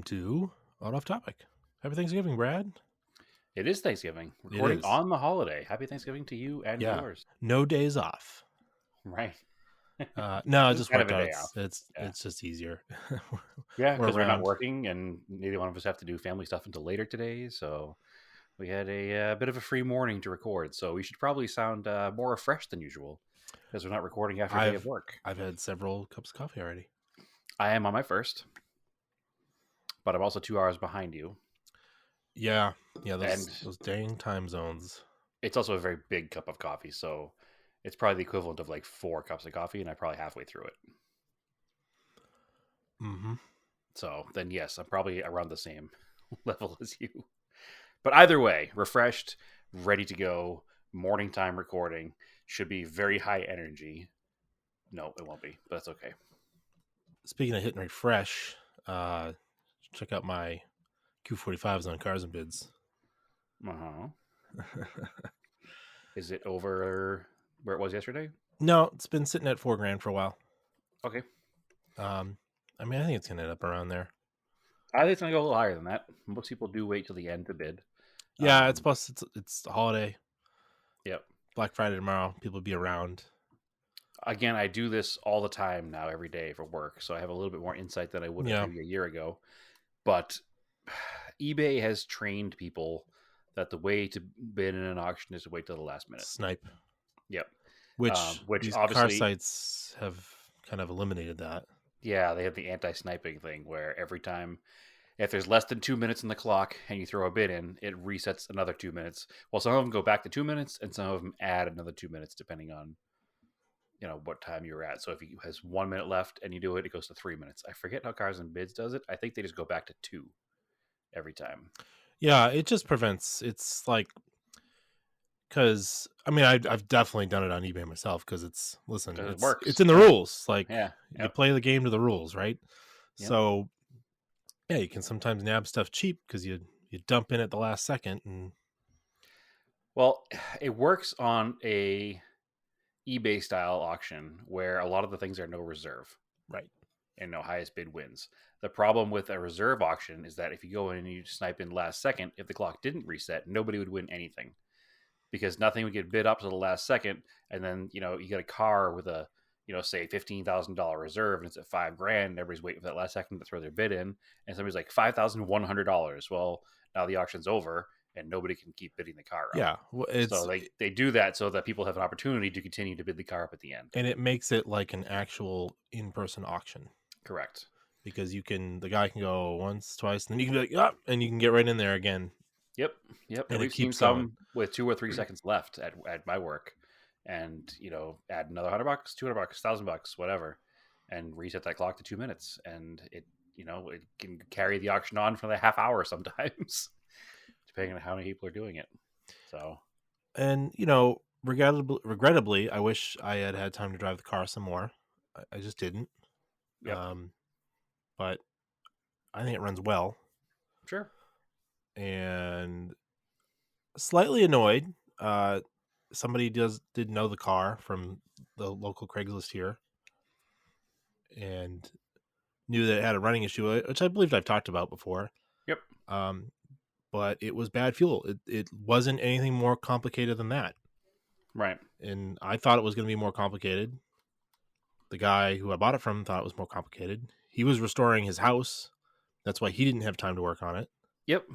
to Out Off Topic. Happy Thanksgiving, Brad. It is Thanksgiving. It Recording is. on the holiday. Happy Thanksgiving to you and Yeah. yours. No days off. Right. No, it This is just kind of worked a out. day off. Yeah. It's just easier. Yeah, We're because we're not around. working and neither one of us have to do family stuff until later today. So we had a bit of a free morning to record. So we should probably sound more refreshed than usual because we're not recording after a day of work. I've had several cups of coffee already. I am on my first, but I'm also 2 hours behind you. Yeah. And Those dang time zones. it's also a very big cup of coffee. So it's probably the equivalent of like 4 cups of coffee, and I'm probably halfway through it. Mm-hmm. So then, yes, I'm probably around the same level as you. But either way, refreshed, ready to go, morning time recording, should be very high energy. No, it won't be, but that's okay. Speaking of hitting refresh, check out my Q45s on Cars and Bids. Uh-huh. Is it over where it was yesterday? No, it's been sitting at $4,000 for a while. Okay. I think it's gonna end up around there. I think it's going to go a little higher than that. Most people do wait till the end to bid. Yeah, it's the holiday. Yep. Black Friday tomorrow. People will be around. Again, I do this all the time now, every day for work, so I have a little bit more insight than I would have maybe a year ago. But eBay has trained people that the way to bid in an auction is to wait till the last minute. Snipe. Yep. Which these obviously car sites have kind of eliminated that. Yeah, they have the anti-sniping thing where every time, if there's less than 2 minutes in the clock and you throw a bid in, it resets another 2 minutes. Well, some of them go back to 2 minutes, and some of them add another 2 minutes depending on what time you're at. So if it has 1 minute left and you do it, it goes to 3 minutes. I forget how Cars and Bids does it. I think they just go back to 2 every time. Yeah, it just prevents. It's like because I've definitely done it on eBay myself because It works. it's in the rules. Like Yeah. you Yep. play the game to the rules, right? Yep. So yeah, you can sometimes nab stuff cheap because you dump in at the last second and. Well, it works on a eBay style auction where a lot of the things are no reserve. Right. And no highest bid wins. The problem with a reserve auction is that if you go in and you snipe in last second, if the clock didn't reset, nobody would win anything because nothing would get bid up to the last second. And then, you get a car with a, say $15,000 reserve and it's at $5,000. And everybody's waiting for that last second to throw their bid in. And somebody's like $5,100. Well, now the auction's over and nobody can keep bidding the car up. Yeah. So they do that so that people have an opportunity to continue to bid the car up at the end. And it makes it like an actual in-person auction. Correct. Because the guy can go once, twice, and then you can be like, yeah, and you can get right in there again. Yep. And we've seen some with 2 or 3 seconds left at my work, and add another $100, $200, $1,000, whatever, and reset that clock to 2 minutes, and it can carry the auction on for a half hour sometimes, depending on how many people are doing it. So, and regrettably, I wish I had time to drive the car some more. I just didn't. Yep. But I think it runs well. Sure. And slightly annoyed. Somebody did know the car from the local Craigslist here, and knew that it had a running issue, which I believed I've talked about before. Yep. But it was bad fuel. It wasn't anything more complicated than that. Right. And I thought it was going to be more complicated. The guy who I bought it from thought it was more complicated. He was restoring his house. That's why he didn't have time to work on it. Yep.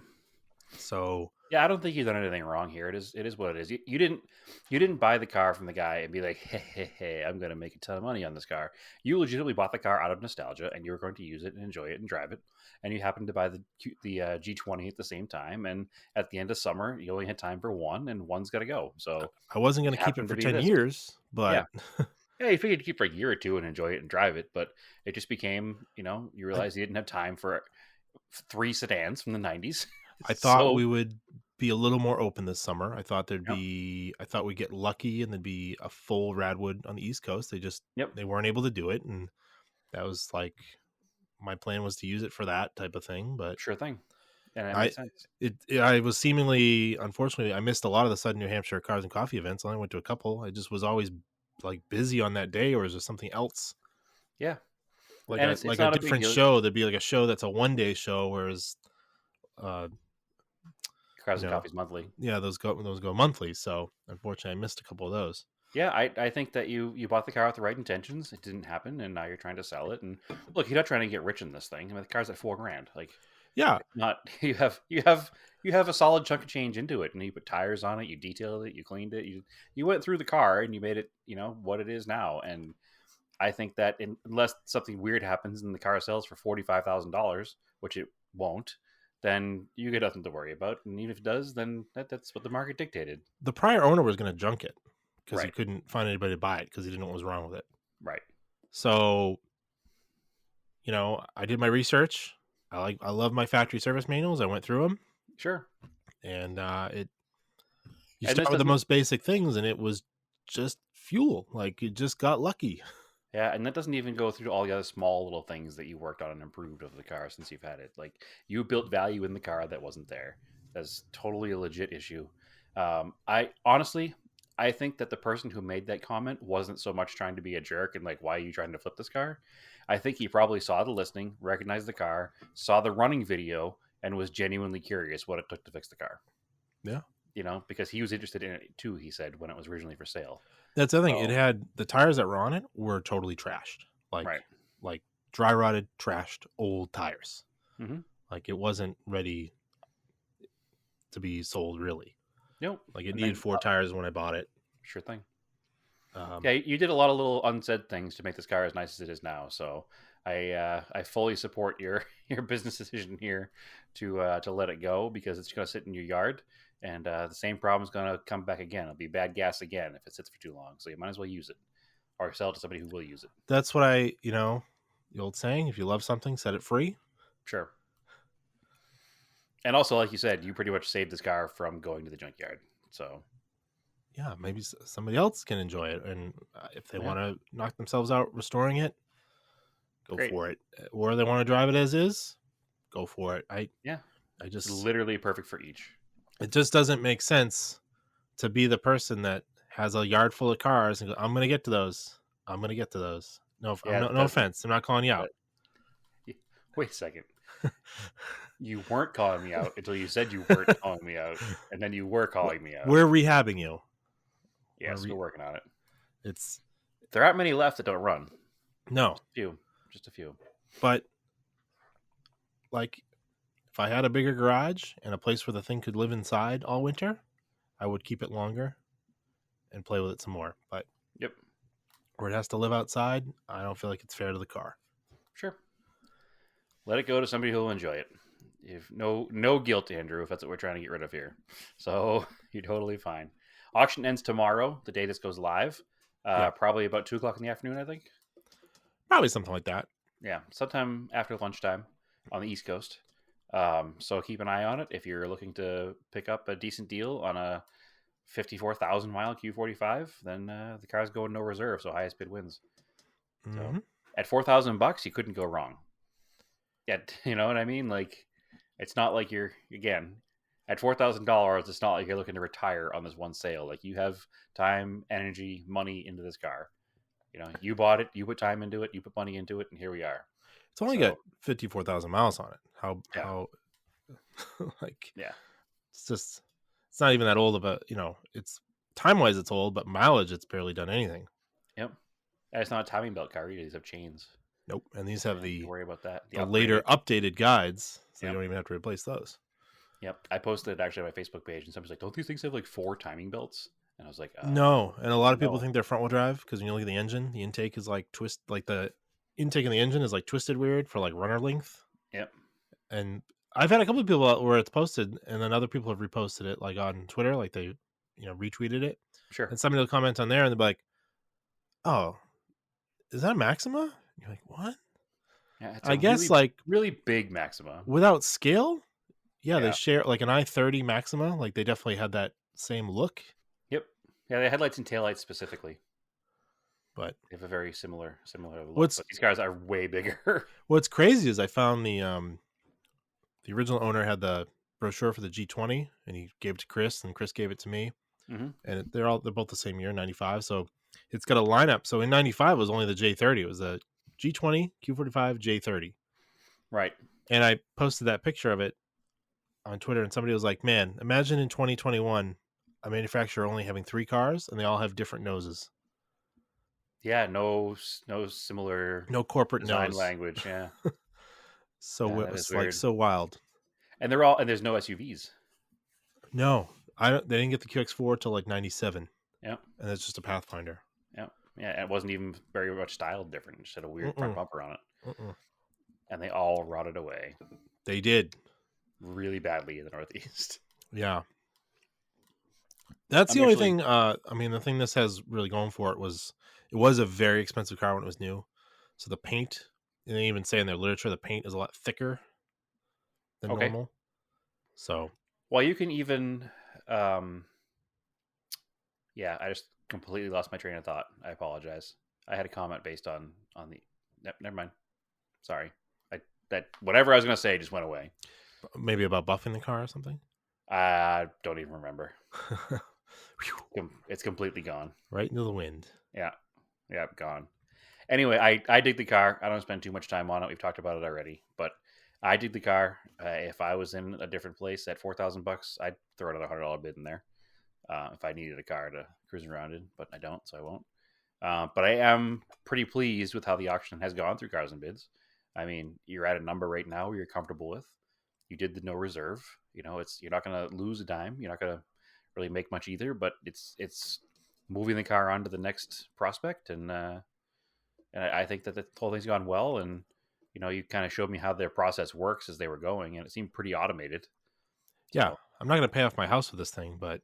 So yeah, I don't think you've done anything wrong here. It is what it is. You didn't buy the car from the guy and be like, hey, I'm going to make a ton of money on this car. You legitimately bought the car out of nostalgia, and you were going to use it and enjoy it and drive it. And you happened to buy the G20 at the same time. And at the end of summer, you only had time for one, and one's got to go. So I wasn't going to keep it for 10 years, but yeah, you figured to keep for a year or two and enjoy it and drive it. But it just became, you realized you didn't have time for 3 sedans from the 90s. I thought we would be a little more open this summer. I thought I thought we'd get lucky and there'd be a full Radwood on the East Coast. They weren't able to do it. And that was like, my plan was to use it for that type of thing, but sure thing. And it makes sense. I was unfortunately, I missed a lot of the Southern New Hampshire Cars and Coffee events. I only went to a couple. I just was always like busy on that day, or is there something else? Yeah. like And a it's not a big different deal. show. There'd be like a show that's a 1-day show, whereas uh Crowds and Coffee's monthly. yeah, those go monthly. So unfortunately, I missed a couple of those. Yeah, I think that you bought the car with the right intentions. It didn't happen, and now you're trying to sell it. And look, you're not trying to get rich in this thing. I mean, the car's at $4,000. Like, Yeah, it's not you have a solid chunk of change into it, and you put tires on it, you detailed it, you cleaned it, you went through the car, and you made it what it is now. And I think that unless something weird happens and the car sells for $45,000, which it won't, then you get nothing to worry about. And even if it does, then that's what the market dictated. the prior owner was going to junk it because he Right. couldn't find anybody to buy it because he didn't know what was wrong with it. Right. So, I did my research. I love my factory service manuals. I went through them, Sure. and you And this start with the doesn't. most basic things, and it was just fuel. Like you just got lucky. Yeah, and that doesn't even go through all the other small little things that you worked on and improved of the car since you've had it. Like you built value in the car that wasn't there. That's totally a legit issue. I honestly, I think that the person who made that comment wasn't so much trying to be a jerk and like, why are you trying to flip this car? I think he probably saw the listing, recognized the car, saw the running video, and was genuinely curious what it took to fix the car. Yeah. Because he was interested in it too, he said, when it was originally for sale. That's the thing. So, It had the tires that were on it were totally trashed, right. like dry rotted, trashed old tires. Mm-hmm. Like it wasn't ready to be sold, really. Nope. Like it needed 4 tires when I bought it. Sure thing. Yeah, you did a lot of little unsaid things to make this car as nice as it is now. So I fully support your business decision here to let it go because it's going to sit in your yard, and the same problem is going to come back again. It'll be bad gas again if it sits for too long. So you might as well use it or sell it to somebody who will use it. That's what the old saying: if you love something, set it free. Sure. And also, like you said, you pretty much saved this car from going to the junkyard. So yeah, maybe somebody else can enjoy it, and if they want to knock themselves out restoring it, go for it. Or they want to drive it as is, go for it. I just it's literally perfect for each. It just doesn't make sense to be the person that has a yard full of cars and go, I'm going to get to those. I'm going to get to those. No, no offense. I'm not calling you out. Wait a second. You weren't calling me out until you said you weren't calling me out, and then you were calling me out. We're rehabbing you. Yes, we're working on it. There aren't many left that don't run. No. Just a few. But, like, if I had a bigger garage and a place where the thing could live inside all winter, I would keep it longer and play with it some more. But where it has to live outside, I don't feel like it's fair to the car. Sure. Let it go to somebody who will enjoy it. If no guilt, Andrew, if that's what we're trying to get rid of here. So you're totally fine. Auction ends tomorrow, the day this goes live. Probably about 2:00 in the afternoon, I think. Probably something like that. Yeah, sometime after lunchtime on the East Coast. So keep an eye on it if you're looking to pick up a decent deal on a 54,000 mile Q45. Then the car's going no reserve, so highest bid wins. Mm-hmm. So at $4,000, you couldn't go wrong. Yeah, you know what I mean? Like, it's not like you're at $4,000. It's not like you're looking to retire on this one sale. Like you have time, energy, money into this car. You bought it, you put time into it, you put money into it, and here we are. It's only got 54,000 miles on it. How it's not even that old of a, it's time-wise it's old, but mileage it's barely done anything. Yep. And it's not a timing belt car. These have chains. Nope. And these have the worry about that. The later updated guides, so you don't even have to replace those. Yep. I posted it actually on my Facebook page, and somebody's like, don't these things have like 4 timing belts? And I was like, no. And a lot of people think they're front-wheel drive because when you look at the engine, the intake is like the intake in the engine is like twisted weird for like runner length. Yep. And I've had a couple of people out where it's posted, and then other people have reposted it, like on Twitter, like they, retweeted it. Sure. And somebody will comment on there, and they'll be like, "Oh, is that a Maxima?" And you're like, "What?" Yeah, I guess like really big Maxima without scale. Yeah, they share like an i30 Maxima. Like they definitely had that same look. Yep. Yeah, the headlights and taillights specifically. But they have a very similar look. But these cars are way bigger. What's crazy is I found the original owner had the brochure for the G20, and he gave it to Chris, and Chris gave it to me. Mm-hmm. And they're both the same year, 95. So it's got a lineup. So in 95 it was only the J30. It was the G20, Q45, J30. Right. And I posted that picture of it on Twitter, and somebody was like, man, imagine in 2021 a manufacturer only having 3 cars and they all have different noses. Yeah, no similar No corporate design nose. language. Yeah. So Yeah, it that is was like weird. so wild. And there's no SUVs. No, they didn't get the QX4 till like 97. Yeah. And it's just a Pathfinder. Yeah. Yeah. And it wasn't even very much styled different. It just had a weird front bumper on it. And they all rotted away. They did. Really badly in the Northeast. Yeah. That's the only thing. I mean, the thing this has really going for it was a very expensive car when it was new. So the paint, and they even say in their literature, the paint is a lot thicker than normal. So, well, you can even, yeah, I just completely lost my train of thought. I apologize. I had a comment based on the. Never mind. Sorry. That whatever I was going to say just went away. Maybe about buffing the car or something. I don't even remember. It's completely gone. Right into the wind. Yeah, gone. Anyway, I dig the car. I don't spend too much time on it. We've talked about it already, but I dig the car. If I was in a different place at $4,000, I'd throw it at $100 bid in there. If I needed a car to cruise around in, but I don't, so I won't. But I am pretty pleased with how the auction has gone through Cars and Bids. I mean, you're at a number right now where you're comfortable with. You did the no reserve. You're not going to lose a dime. You're not going to really make much either. But it's moving the car on to the next prospect, and I think that the whole thing's gone well. And you kind of showed me how their process works as they were going, and it seemed pretty automated. Yeah, so, I'm not going to pay off my house with this thing, but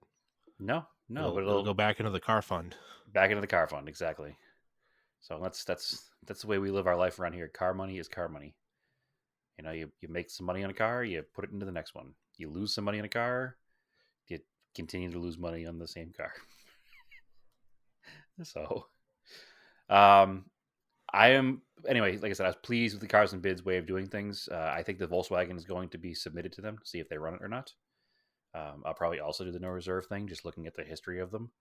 no, but it'll go back into the car fund. Back into the car fund, exactly. So that's the way we live our life around here. Car money is car money. You make some money on a car, you put it into the next one. You lose some money on a car, you continue to lose money on the same car. So, anyway, like I said, I was pleased with the Cars and Bids way of doing things. I think the Volkswagen is going to be submitted to them to see if they run it or not. I'll probably also do the no reserve thing, just looking at the history of them.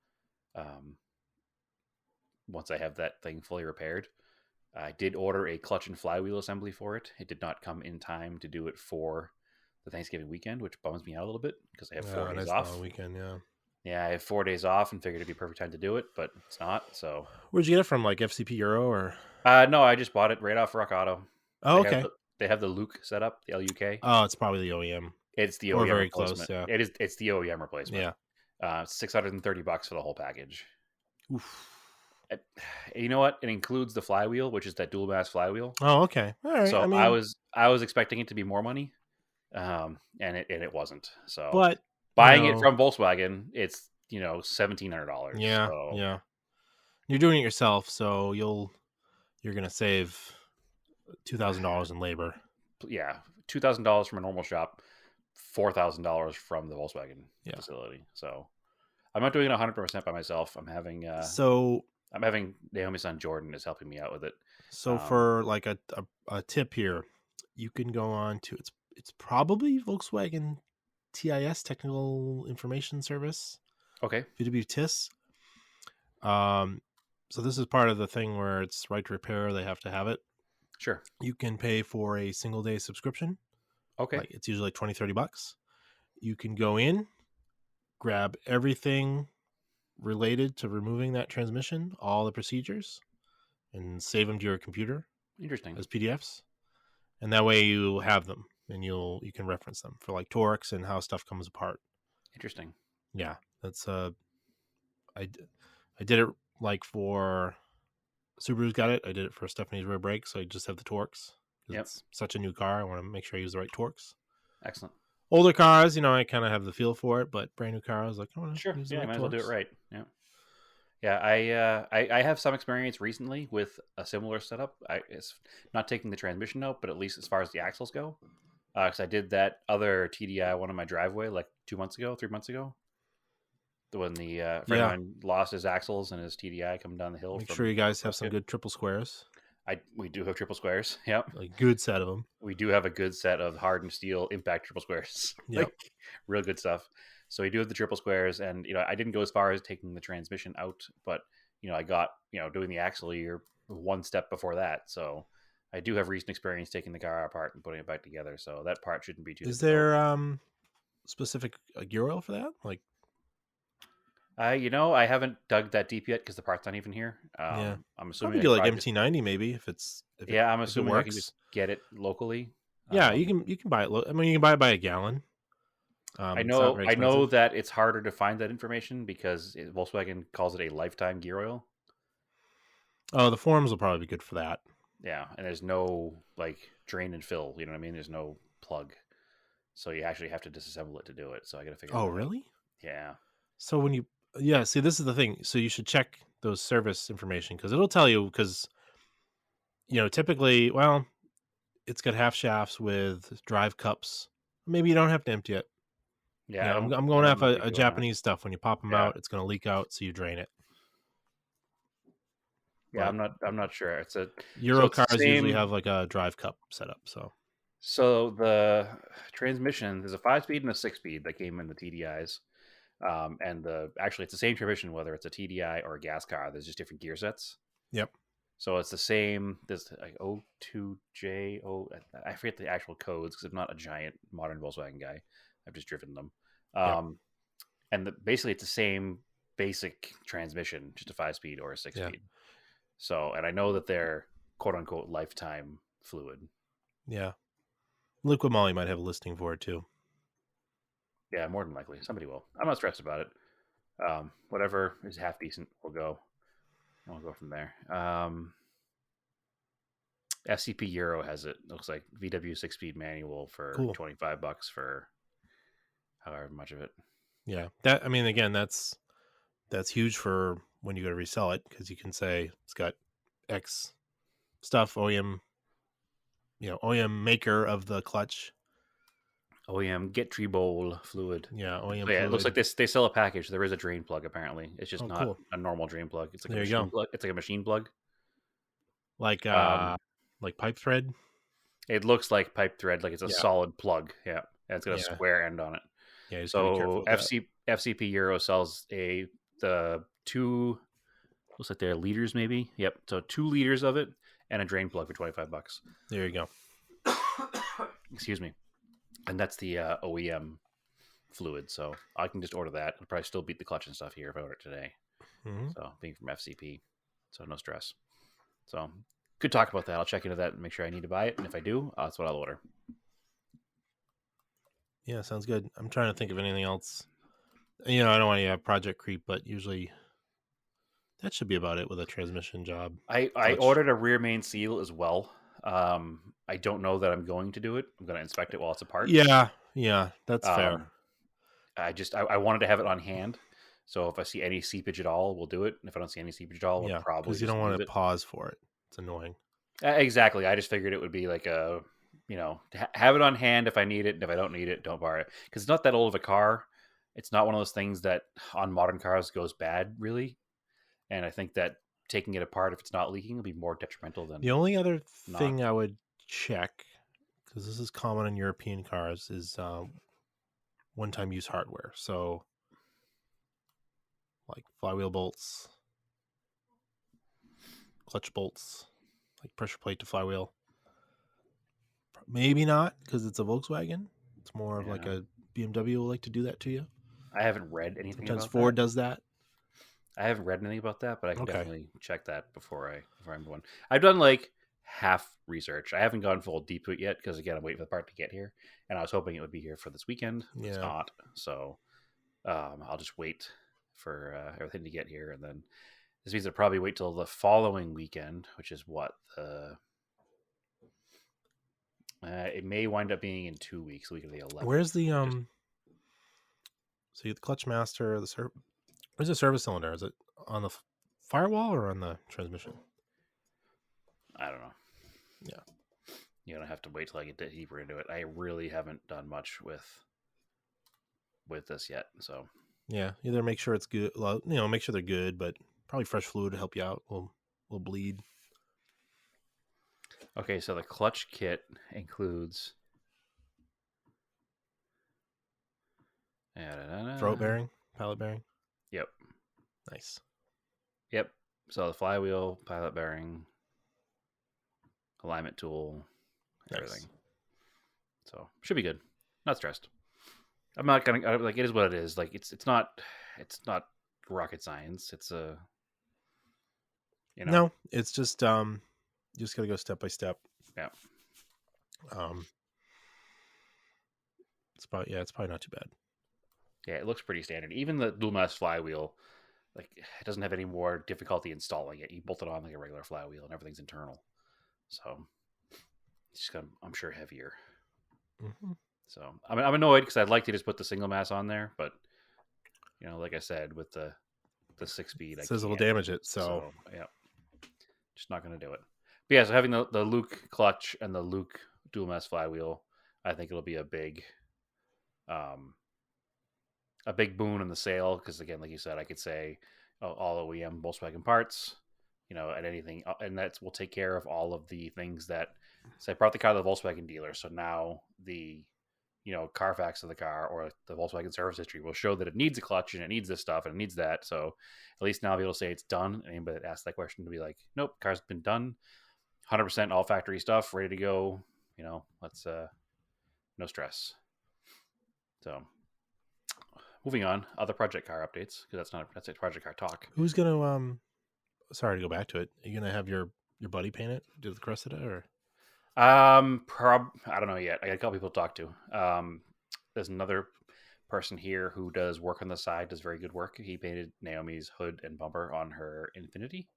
Once I have that thing fully repaired. I did order a clutch and flywheel assembly for it. It did not come in time to do it for the Thanksgiving weekend, which bums me out a little bit because I have 4 days off. Long weekend, yeah. Yeah, I have 4 days off and figured it'd be a perfect time to do it, but it's not. So, where'd you get it from? Like FCP Euro or? No, I just bought it right off Rock Auto. Oh, okay. They have the Luke set up, the LUK. Oh, it's probably the OEM. It's the OEM or very replacement. Close, yeah. It's the OEM replacement. Yeah. $630 for the whole package. Oof. You know what? It includes the flywheel, which is that dual mass flywheel. Oh, okay. All right. So I was expecting it to be more money, and it wasn't. So, but buying it from Volkswagen, it's $1,700. Yeah, so. Yeah. You're doing it yourself, so you're gonna save $2,000 in labor. Yeah, $2,000 from a normal shop, $4,000 from the Volkswagen facility. So, I'm not doing it 100% by myself. I'm having Naomi's son Jordan is helping me out with it. So for like a tip here, you can go on to it's probably Volkswagen TIS, Technical Information Service. Okay. VW TIS. So this is part of the thing where it's right to repair. They have to have it. Sure. You can pay for a single day subscription. Okay. Like it's usually like $20-$30. You can go in, grab everything related to removing that transmission, all the procedures, and save them to your computer. Interesting. As PDFs, and that way you have them and you can reference them for like torques and how stuff comes apart. Interesting. Yeah, that's I did it like for Subaru's got it. I did it for Stephanie's rear brake, so I just have the torques. Yep. It's such a new car. I want to make sure I use the right torques. Excellent. Older cars, I kind of have the feel for it, but brand new cars, like, I want to sure, use the right might as torques. well do it right. Yeah. Yeah, I have some experience recently with a similar setup. It's not taking the transmission out, but at least as far as the axles go, because I did that other TDI one on my driveway like 3 months ago, when the friend of mine lost his axles and his TDI coming down the hill. Make sure you guys have some good triple squares. We do have triple squares. Yep, a good set of them. We do have a good set of hardened steel impact triple squares. Yep, real good stuff. So we do have the triple squares, and I didn't go as far as taking the transmission out, but I got doing the axle. You're one step before that. So I do have recent experience taking the car apart and putting it back together. So that part shouldn't be too Is difficult. there specific gear oil for that? Like, I haven't dug that deep yet because the part's not even here. yeah, I'm assuming probably I do could like probably just MT90 maybe if it's I'm if it assuming I can just works. get it locally. Yeah, you can buy it. I mean, you can buy it by a gallon. It's not very I know expensive. that it's harder to find that information because Volkswagen calls it a lifetime gear oil. Oh, the forums will probably be good for that. Yeah, and there's no like drain and fill. You know what I mean? There's no plug, so you actually have to disassemble it to do it. So I got to figure Oh, that out. really? Yeah, So yeah, see, this is the thing. So you should check those service information because it'll tell you. Because typically, well, it's got half shafts with drive cups. Maybe you don't have to empty it. yeah. I'm I going don't off know if you a do or not. Japanese stuff. When you pop them Yeah, out, it's going to leak out, so you drain it. yeah. But I'm not sure. So Euro it's the cars usually same. have like a drive cup setup. So So the transmission, there's a 5-speed and a 6-speed that came in the TDIs. And actually it's the same transmission whether it's a TDI or a gas car. There's just different gear sets. yep, So it's the same. There's like O2J. I forget the actual codes because I'm not a giant modern Volkswagen guy. I've just driven them. yep, Um, and basically it's the same basic transmission, just a 5-speed or a yeah, 6-speed. So, and I know that they're quote unquote lifetime fluid. yeah. Liquid Moly might have a listing for it too. Yeah, more than likely somebody will. I'm not stressed about it. Whatever is half decent, we'll go. And we'll go from there. FCP Euro has it. Looks like VW 6-speed manual for Cool. $25 for however much of it. Yeah, again, that's huge for when you go to resell it because you can say it's got X stuff OEM maker of the clutch. OEM get tree bowl fluid. Yeah, OEM So yeah, it looks fluid. like this. They sell a package. There is a drain plug apparently. It's just Oh, not cool. a normal drain plug. It's like a There you machine go. plug. It's like a machine plug. Like Um, pipe thread. it looks like pipe thread, like it's a Yeah, solid plug. Yeah, and it's got a yeah, square end on it. yeah. You just gotta be careful So with that. FCP Euro sells the two, looks like they're liters maybe. Yep. So 2 liters of it and a drain plug for $25. There you go. Excuse me. And that's the OEM fluid. So I can just order that. It'll probably still beat the clutch and stuff here if I order it today. Mm-hmm. So being from FCP, so no stress. So could talk about that. I'll check into that and make sure I need to buy it. And if I do, that's what I'll order. Yeah, sounds good. I'm trying to think of anything else. I don't want to have project creep, but usually that should be about it with a transmission job. I ordered a rear main seal as well. I don't know that I'm going to do it. I'm going to inspect it while it's apart. Yeah, that's fair. I wanted to have it on hand. So if I see any seepage at all, we'll do it. And if I don't see any seepage at all, we'll probably because you just don't want leave to it. pause for it. It's annoying. Exactly. I just figured it would be like have it on hand if I need it. And if I don't need it, don't borrow it. Because it's not that old of a car. It's not one of those things that on modern cars goes bad, really. And I think that taking it apart, if it's not leaking, will be more detrimental than The only other not. thing I would check, because this is common in European cars, is one-time use hardware. So, like flywheel bolts, clutch bolts, like pressure plate to flywheel. Maybe not because it's a Volkswagen. It's more of like a BMW will like to do that to you. I haven't read anything Sometimes about Ford that. does that. I haven't read anything about that, but I can Okay. definitely check that before I move on. I've done like half research. I haven't gone full deep to it yet because again, I'm waiting for the part to get here, and I was hoping it would be here for this weekend. Yeah. It's not, so I'll just wait for everything to get here, and then this means I'll probably wait till the following weekend, which is what it may wind up being in 2 weeks, week of the 11th. Where's the So you get the clutch master, where's the service cylinder? Is it on the firewall or on the transmission? I don't know. Yeah. You're going to have to wait till I get deeper into it. I really haven't done much with this yet. So yeah, either make sure it's good, make sure they're good, but probably fresh fluid to help you out will bleed. Okay, so the clutch kit includes throat bearing, pilot bearing. Yep. Nice. Yep. So the flywheel, pilot bearing, alignment tool, everything. Nice. So should be good. Not stressed. I'm not gonna like. It is what it is. Like it's not rocket science. It's a No, it's just you just gotta go step by step. Yeah. It's probably not too bad. Yeah, it looks pretty standard. Even the dual mass flywheel, like it doesn't have any more difficulty installing it. You bolt it on like a regular flywheel, and everything's internal. So it's just I'm sure heavier. Mm-hmm. So I'm annoyed because I'd like to just put the single mass on there, but like I said, with the 6-speed, says it'll damage it. So yeah, just not going to do it. But yeah, so having the Luke clutch and the Luke dual mass flywheel, I think it'll be a big boon in the sale because again, like you said, I could say all OEM Volkswagen parts, at anything, and that will take care of all of the things that. So I brought the car to the Volkswagen dealer, so now the Carfax of the car or the Volkswagen service history will show that it needs a clutch and it needs this stuff and it needs that. So at least now I'll be able to say it's done. Anybody that asks that question to be like, nope, car's been done, 100% all factory stuff, ready to go. Let's no stress. So moving on, other project car updates because that's a project car talk. Who's gonna Sorry to go back to it. Are you gonna have your buddy paint it? Do the crust of it or? I don't know yet. I got a couple people to talk to. There's another person here who does work on the side, does very good work. He painted Naomi's hood and bumper on her Infinity.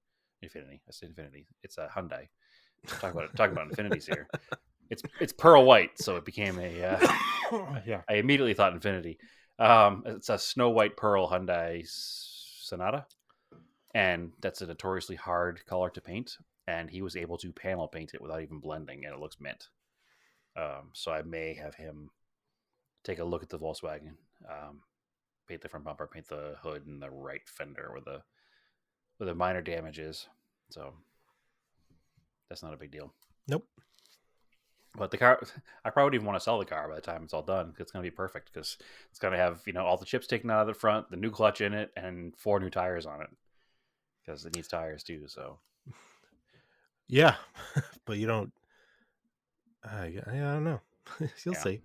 I say Infinity. It's a Hyundai. Talking about Infinities here. It's pearl white, so it became a. Yeah. I immediately thought Infinity. It's a snow white pearl Hyundai Sonata, and that's a notoriously hard color to paint. And he was able to panel paint it without even blending, and it looks mint. So I may have him take a look at the Volkswagen, paint the front bumper, paint the hood and the right fender where the minor damage is. So that's not a big deal. Nope. But the car, I probably wouldn't even want to sell the car by the time it's all done. It's going to be perfect because it's going to have all the chips taken out of the front, the new clutch in it, and 4 new tires on it because it needs tires too. So. Yeah, but you don't. I don't know. You'll see.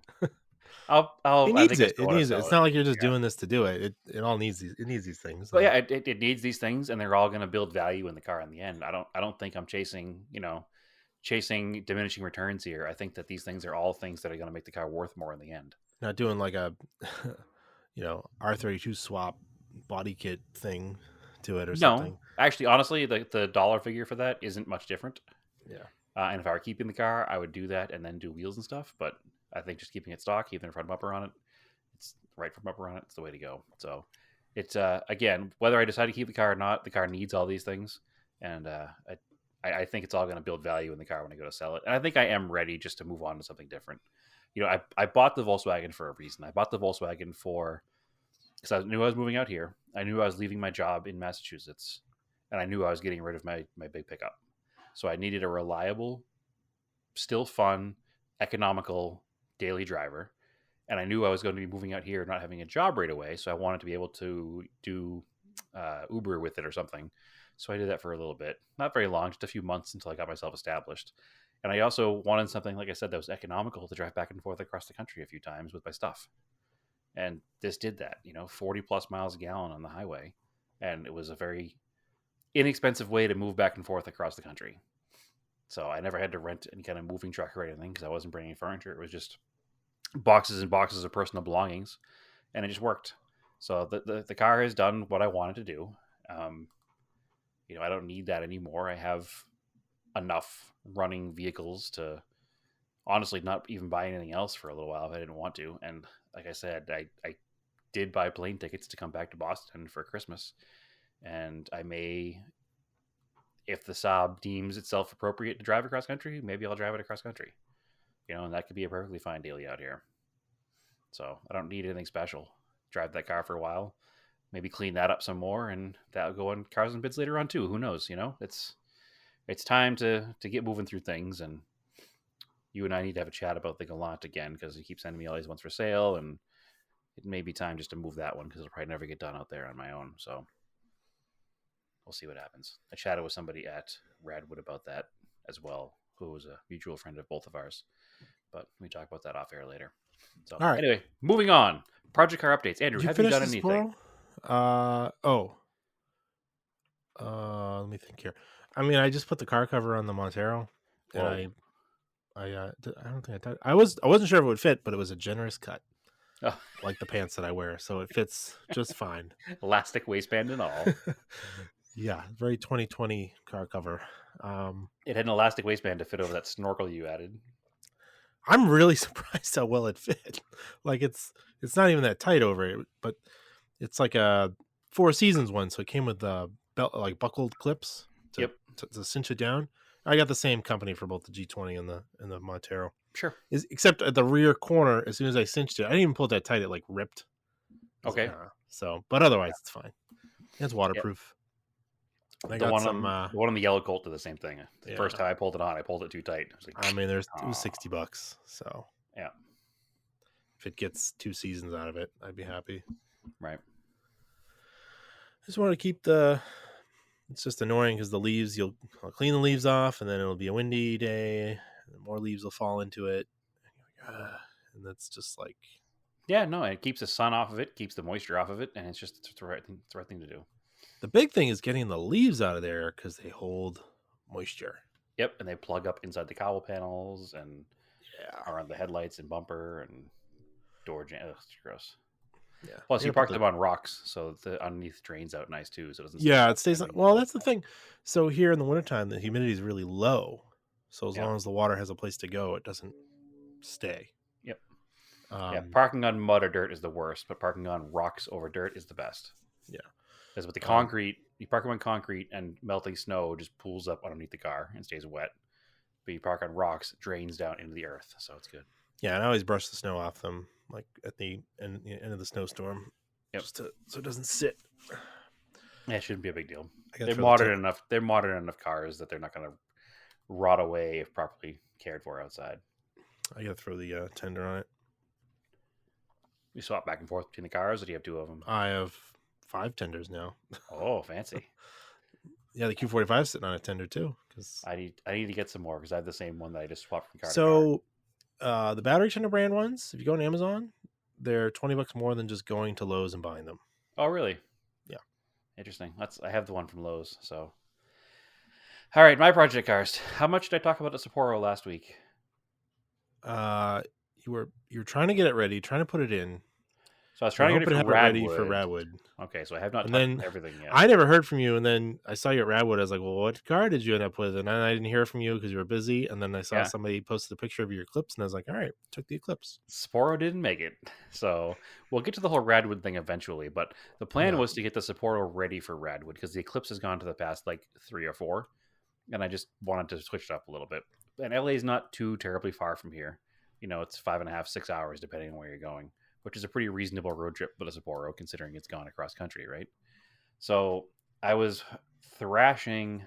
It needs it. It needs it. It's not like you're just doing this to do it. It all needs these. It needs these things. But yeah, it needs these things, and they're all going to build value in the car in the end. I don't think I'm chasing diminishing returns here. I think that these things are all things that are going to make the car worth more in the end. Not doing like a, R32 swap body kit thing to it or something. No, actually, honestly, the dollar figure for that isn't much different. Yeah. And if I were keeping the car, I would do that and then do wheels and stuff. But I think just keeping it stock, keeping the front bumper on it, it's right front bumper on it, it's the way to go. So it's again, whether I decide to keep the car or not, the car needs all these things, and I think it's all going to build value in the car when I go to sell it. And I think I am ready just to move on to something different. I bought the Volkswagen for a reason. I bought the Volkswagen because I knew I was moving out here. I knew I was leaving my job in Massachusetts, and I knew I was getting rid of my big pickup. So I needed a reliable, still fun, economical daily driver. And I knew I was going to be moving out here, not having a job right away. So I wanted to be able to do Uber with it or something. So I did that for a little bit, not very long, just a few months until I got myself established. And I also wanted something, like I said, that was economical to drive back and forth across the country a few times with my stuff. And this did that, 40 plus miles a gallon on the highway. And it was a very inexpensive way to move back and forth across the country. So I never had to rent any kind of moving truck or anything because I wasn't bringing furniture. It was just boxes and boxes of personal belongings, and it just worked. So the car has done what I wanted to do. I don't need that anymore. I have enough running vehicles to honestly not even buy anything else for a little while if I didn't want to. And like I said, I did buy plane tickets to come back to Boston for Christmas, and I may, if the Saab deems itself appropriate to drive across country, maybe I'll drive it across country. And that could be a perfectly fine daily out here. So I don't need anything special. Drive that car for a while, maybe clean that up some more, and that'll go on Cars and Bids later on too. Who knows? It's time to get moving through things, and you and I need to have a chat about the Galant again because you keep sending me all these ones for sale, and it may be time just to move that one because it'll probably never get done out there on my own. So we'll see what happens. I chatted with somebody at Radwood about that as well who was a mutual friend of both of ours. But we talk about that off air later. So All right. anyway, moving on. Project car updates. Andrew, Did you have you finish done the anything? Sapporo? Let me think here. I mean, I just put the car cover on the Montero, and Whoa. I don't think I wasn't sure if it would fit, but it was a generous cut, Oh, like the pants that I wear, so it fits just fine. elastic waistband and all. Yeah, very 2020 car cover. It had an elastic waistband to fit over that snorkel you added. I'm really surprised how well it fit. Like it's not even that tight over it, but it's like a Four Seasons one, so it came with the belt, like buckled clips Yep. to cinch it down. I got the same company for both the G20 and the Montero. Sure. Except at the rear corner, as soon as I cinched it, I didn't even pull it that tight. It like ripped. Okay. So, but otherwise, it's fine. It's Yep. waterproof. And I The got one some. on the yellow Colt did the same thing. The Yeah. first time I pulled it on, I pulled it too tight. I mean, it was $60. So yeah, if it gets 2 seasons out of it, I'd be happy. Right. I just want to keep the. It's just annoying because the leaves, I'll clean the leaves off, and then it'll be a windy day, and more leaves will fall into it, and that's just like. Yeah, no, it keeps the sun off of it, keeps the moisture off of it, and it's the right thing. It's the right thing to do. The big thing is getting the leaves out of there because they hold moisture. Yep, and they plug up inside the cowl panels and around the headlights and bumper and door jam. Ugh, it's gross. Yeah. Plus, you parked them on rocks, so the underneath drains out nice too, so it doesn't. Yeah, it stays. Well, that's the thing. So here in the wintertime, the humidity is really low. So as long as the water has a place to go, it doesn't stay. Yep. Parking on mud or dirt is the worst, but parking on rocks over dirt is the best. Yeah. Because with the concrete, you park them on concrete and melting snow just pools up underneath the car and stays wet. But you park on rocks, it drains down into the earth, so it's good. Yeah, and I always brush the snow off them, like at the end of the snowstorm, just so it doesn't sit. Yeah, it shouldn't be a big deal. They're modern enough. They're modern enough cars that they're not going to rot away if properly cared for outside. I got to throw the tender on it. You swap back and forth between the cars, or do you have 2 of them? I have 5 tenders now. Oh, fancy. Yeah, the Q45 is sitting on a tender too. Because I need to get some more because I have the same one that I just swapped from car to car. The battery tender brand ones, if you go on Amazon, they're $20 more than just going to Lowe's and buying them. Oh, really? Yeah. Interesting. I have the one from Lowe's. So, all right, my project cars. How much did I talk about the Sapporo last week? You were trying to get it ready, trying to put it in. So I was trying to get it ready for Radwood. Okay, so I have not touched everything yet. I never heard from you, and then I saw you at Radwood. I was like, well, what car did you end up with? And then I didn't hear from you because you were busy. And then I saw somebody posted a picture of your Eclipse, and I was like, all right, took the Eclipse. Sapporo didn't make it. So we'll get to the whole Radwood thing eventually. But the plan was to get the Sapporo ready for Radwood because the Eclipse has gone to the past like 3 or 4. And I just wanted to switch it up a little bit. And LA is not too terribly far from here. It's 5.5, 6 hours, depending on where you're going, which is a pretty reasonable road trip for the Sapporo, considering it's gone across country, right? So I was thrashing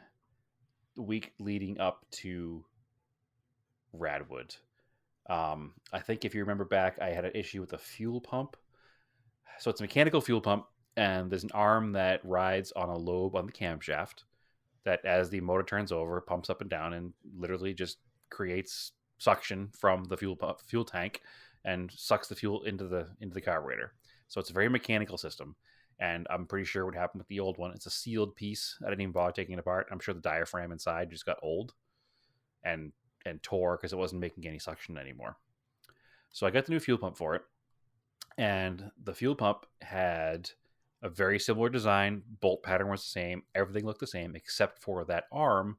the week leading up to Radwood. I think if you remember back, I had an issue with the fuel pump. So it's a mechanical fuel pump, and there's an arm that rides on a lobe on the camshaft that, as the motor turns over, pumps up and down and literally just creates suction from the fuel tank and sucks the fuel into the carburetor. So it's a very mechanical system, and I'm pretty sure what happened with the old one. It's a sealed piece. I didn't even bother taking it apart. I'm sure the diaphragm inside just got old and tore because it wasn't making any suction anymore. So I got the new fuel pump for it, and the fuel pump had a very similar design. Bolt pattern was the same. Everything looked the same except for that arm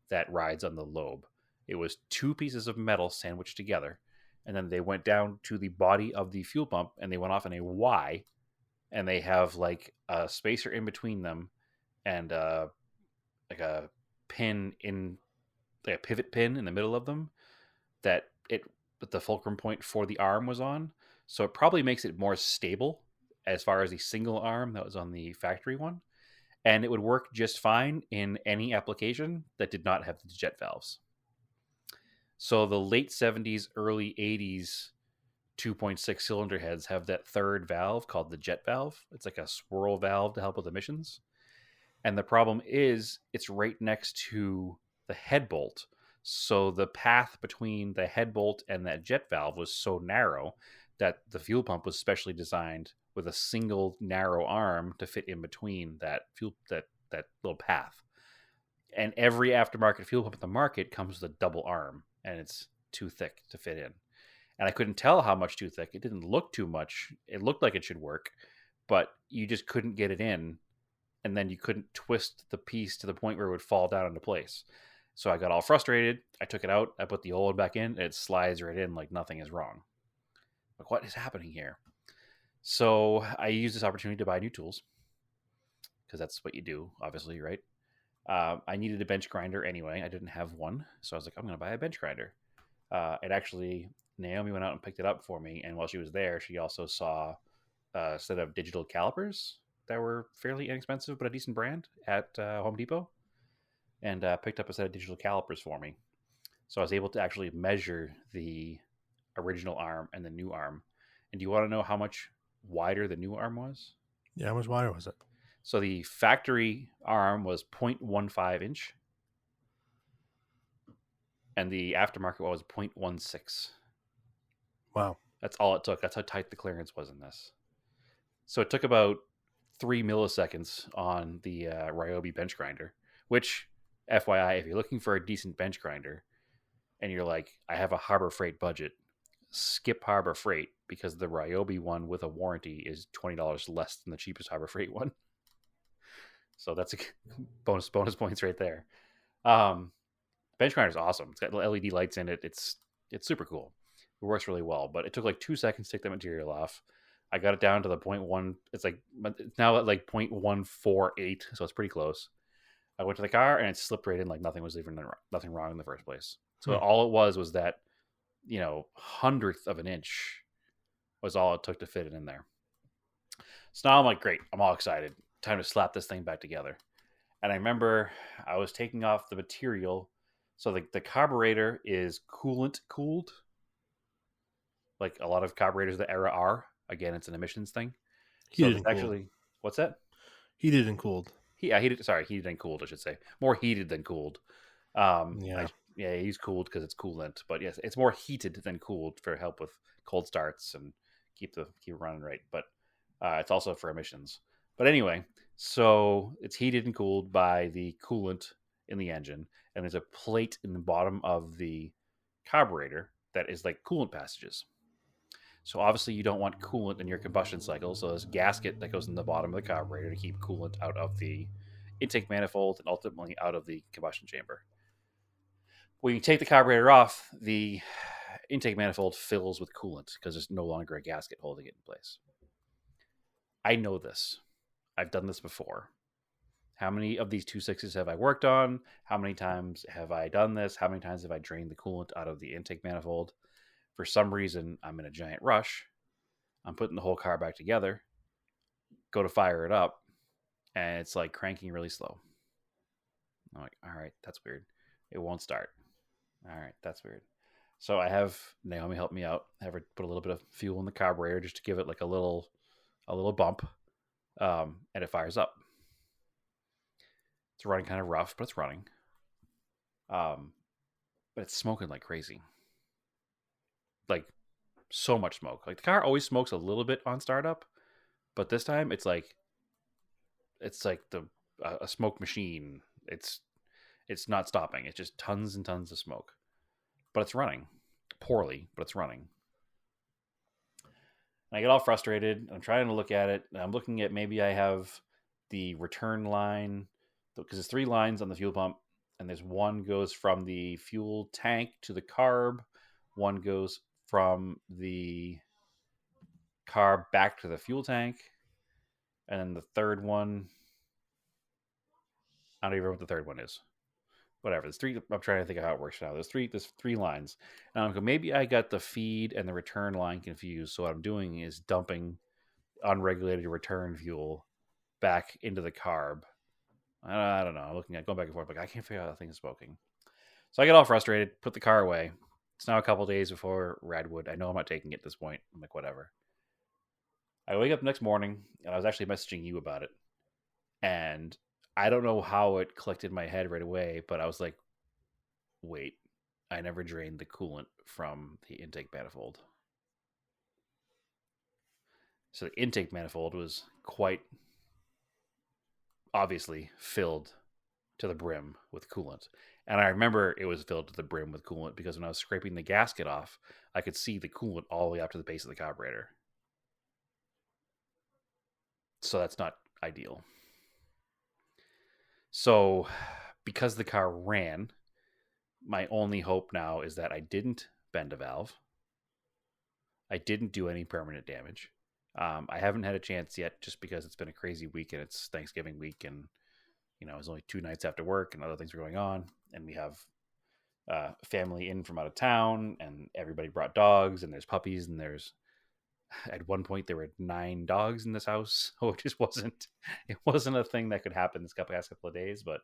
that rides on the lobe. It was 2 pieces of metal sandwiched together, and then they went down to the body of the fuel pump, and they went off in a Y, and they have like a spacer in between them, and like a pin in, like a pivot pin in the middle of them that the fulcrum point for the arm was on. So it probably makes it more stable as far as the single arm that was on the factory one, and it would work just fine in any application that did not have the jet valves. So the late 70s, early 80s 2.6 cylinder heads have that third valve called the jet valve. It's like a swirl valve to help with emissions. And the problem is it's right next to the head bolt. So the path between the head bolt and that jet valve was so narrow that the fuel pump was specially designed with a single narrow arm to fit in between that little path. And every aftermarket fuel pump in the market comes with a double arm, and it's too thick to fit in. And I couldn't tell how much too thick. It didn't look too much. It looked like it should work, but you just couldn't get it in, and then you couldn't twist the piece to the point where it would fall down into place. So I got all frustrated. I took it out. I put the old one back in. And it slides right in like nothing is wrong. Like, what is happening here? So I used this opportunity to buy new tools, because that's what you do, obviously, right? I needed a bench grinder anyway. I didn't have one, so I was like, I'm going to buy a bench grinder. And actually, Naomi went out and picked it up for me, and while she was there, she also saw a set of digital calipers that were fairly inexpensive but a decent brand at Home Depot, and picked up a set of digital calipers for me. So I was able to actually measure the original arm and the new arm. And do you want to know how much wider the new arm was? Yeah, how much wider was it? So the factory arm was 0.15 inch, and the aftermarket was 0.16. Wow. That's all it took. That's how tight the clearance was in this. So it took about 3 milliseconds on the Ryobi bench grinder, which, FYI, if you're looking for a decent bench grinder and you're like, I have a Harbor Freight budget, skip Harbor Freight, because the Ryobi one with a warranty is $20 less than the cheapest Harbor Freight one. So that's a bonus points right there. Bench grinder is awesome. It's got LED lights in it. It's super cool. It works really well, but it took like 2 seconds to take that material off. I got it down to the 0.1. It's now at like 0.148, so it's pretty close. I went to the car and it slipped right in like nothing wrong in the first place. So all it was that, 100th of an inch was all it took to fit it in there. So now I'm like, great, I'm all excited. Time to slap this thing back together. And I remember I was taking off the material. So the carburetor is coolant cooled, like a lot of carburetors of the era are. Again, it's an emissions thing. Heated and cooled. What's that? Heated and cooled. Heated and cooled, I should say. More heated than cooled. He's cooled because it's coolant, but yes, it's more heated than cooled for help with cold starts and keep it running right. But it's also for emissions. But anyway, so it's heated and cooled by the coolant in the engine, and there's a plate in the bottom of the carburetor that is like coolant passages. So obviously you don't want coolant in your combustion cycle, so there's a gasket that goes in the bottom of the carburetor to keep coolant out of the intake manifold and ultimately out of the combustion chamber. When you take the carburetor off, the intake manifold fills with coolant because there's no longer a gasket holding it in place. I know this. I've done this before. How many of these 2.6s have I worked on? How many times have I done this? How many times have I drained the coolant out of the intake manifold? For some reason, I'm in a giant rush. I'm putting the whole car back together, go to fire it up, and it's like cranking really slow. I'm like, all right, that's weird. It won't start. All right, that's weird. So I have Naomi help me out. Have her put a little bit of fuel in the carburetor just to give it like a little bump, and it fires up. It's running kind of rough, but it's running. But it's smoking like crazy. Like so much smoke. Like the car always smokes a little bit on startup, but this time it's like a smoke machine. It's not stopping. It's just tons and tons of smoke. But it's running poorly, but it's running. And I get all frustrated. I'm trying to look at it. And I'm looking at maybe I have the return line, because there's 3 lines on the fuel pump, and there's one goes from the fuel tank to the carb, one goes from the carb back to the fuel tank, and then the third one, I don't even know what the third one is. Whatever. There's 3. I'm trying to think of how it works now. There's three lines. And I'm going, maybe I got the feed and the return line confused. So what I'm doing is dumping unregulated return fuel back into the carb. I don't know. I'm looking at going back and forth. Like, I can't figure out how the thing is smoking. So I get all frustrated, put the car away. It's now a couple days before Radwood. I know I'm not taking it at this point. I'm like, whatever. I wake up the next morning, and I was actually messaging you about it. And I don't know how it clicked in my head right away, but I was like, wait, I never drained the coolant from the intake manifold. So the intake manifold was quite obviously filled to the brim with coolant. And I remember it was filled to the brim with coolant because when I was scraping the gasket off, I could see the coolant all the way up to the base of the carburetor. So that's not ideal. So because the car ran, my only hope now is that I didn't bend a valve. I didn't do any permanent damage. I haven't had a chance yet just because it's been a crazy week and it's Thanksgiving week and, you know, it was only 2 nights after work and other things were going on. And we have family in from out of town and everybody brought dogs and there's puppies and there's, at one point there were 9 dogs in this house. So it wasn't a thing that could happen this past couple of days, but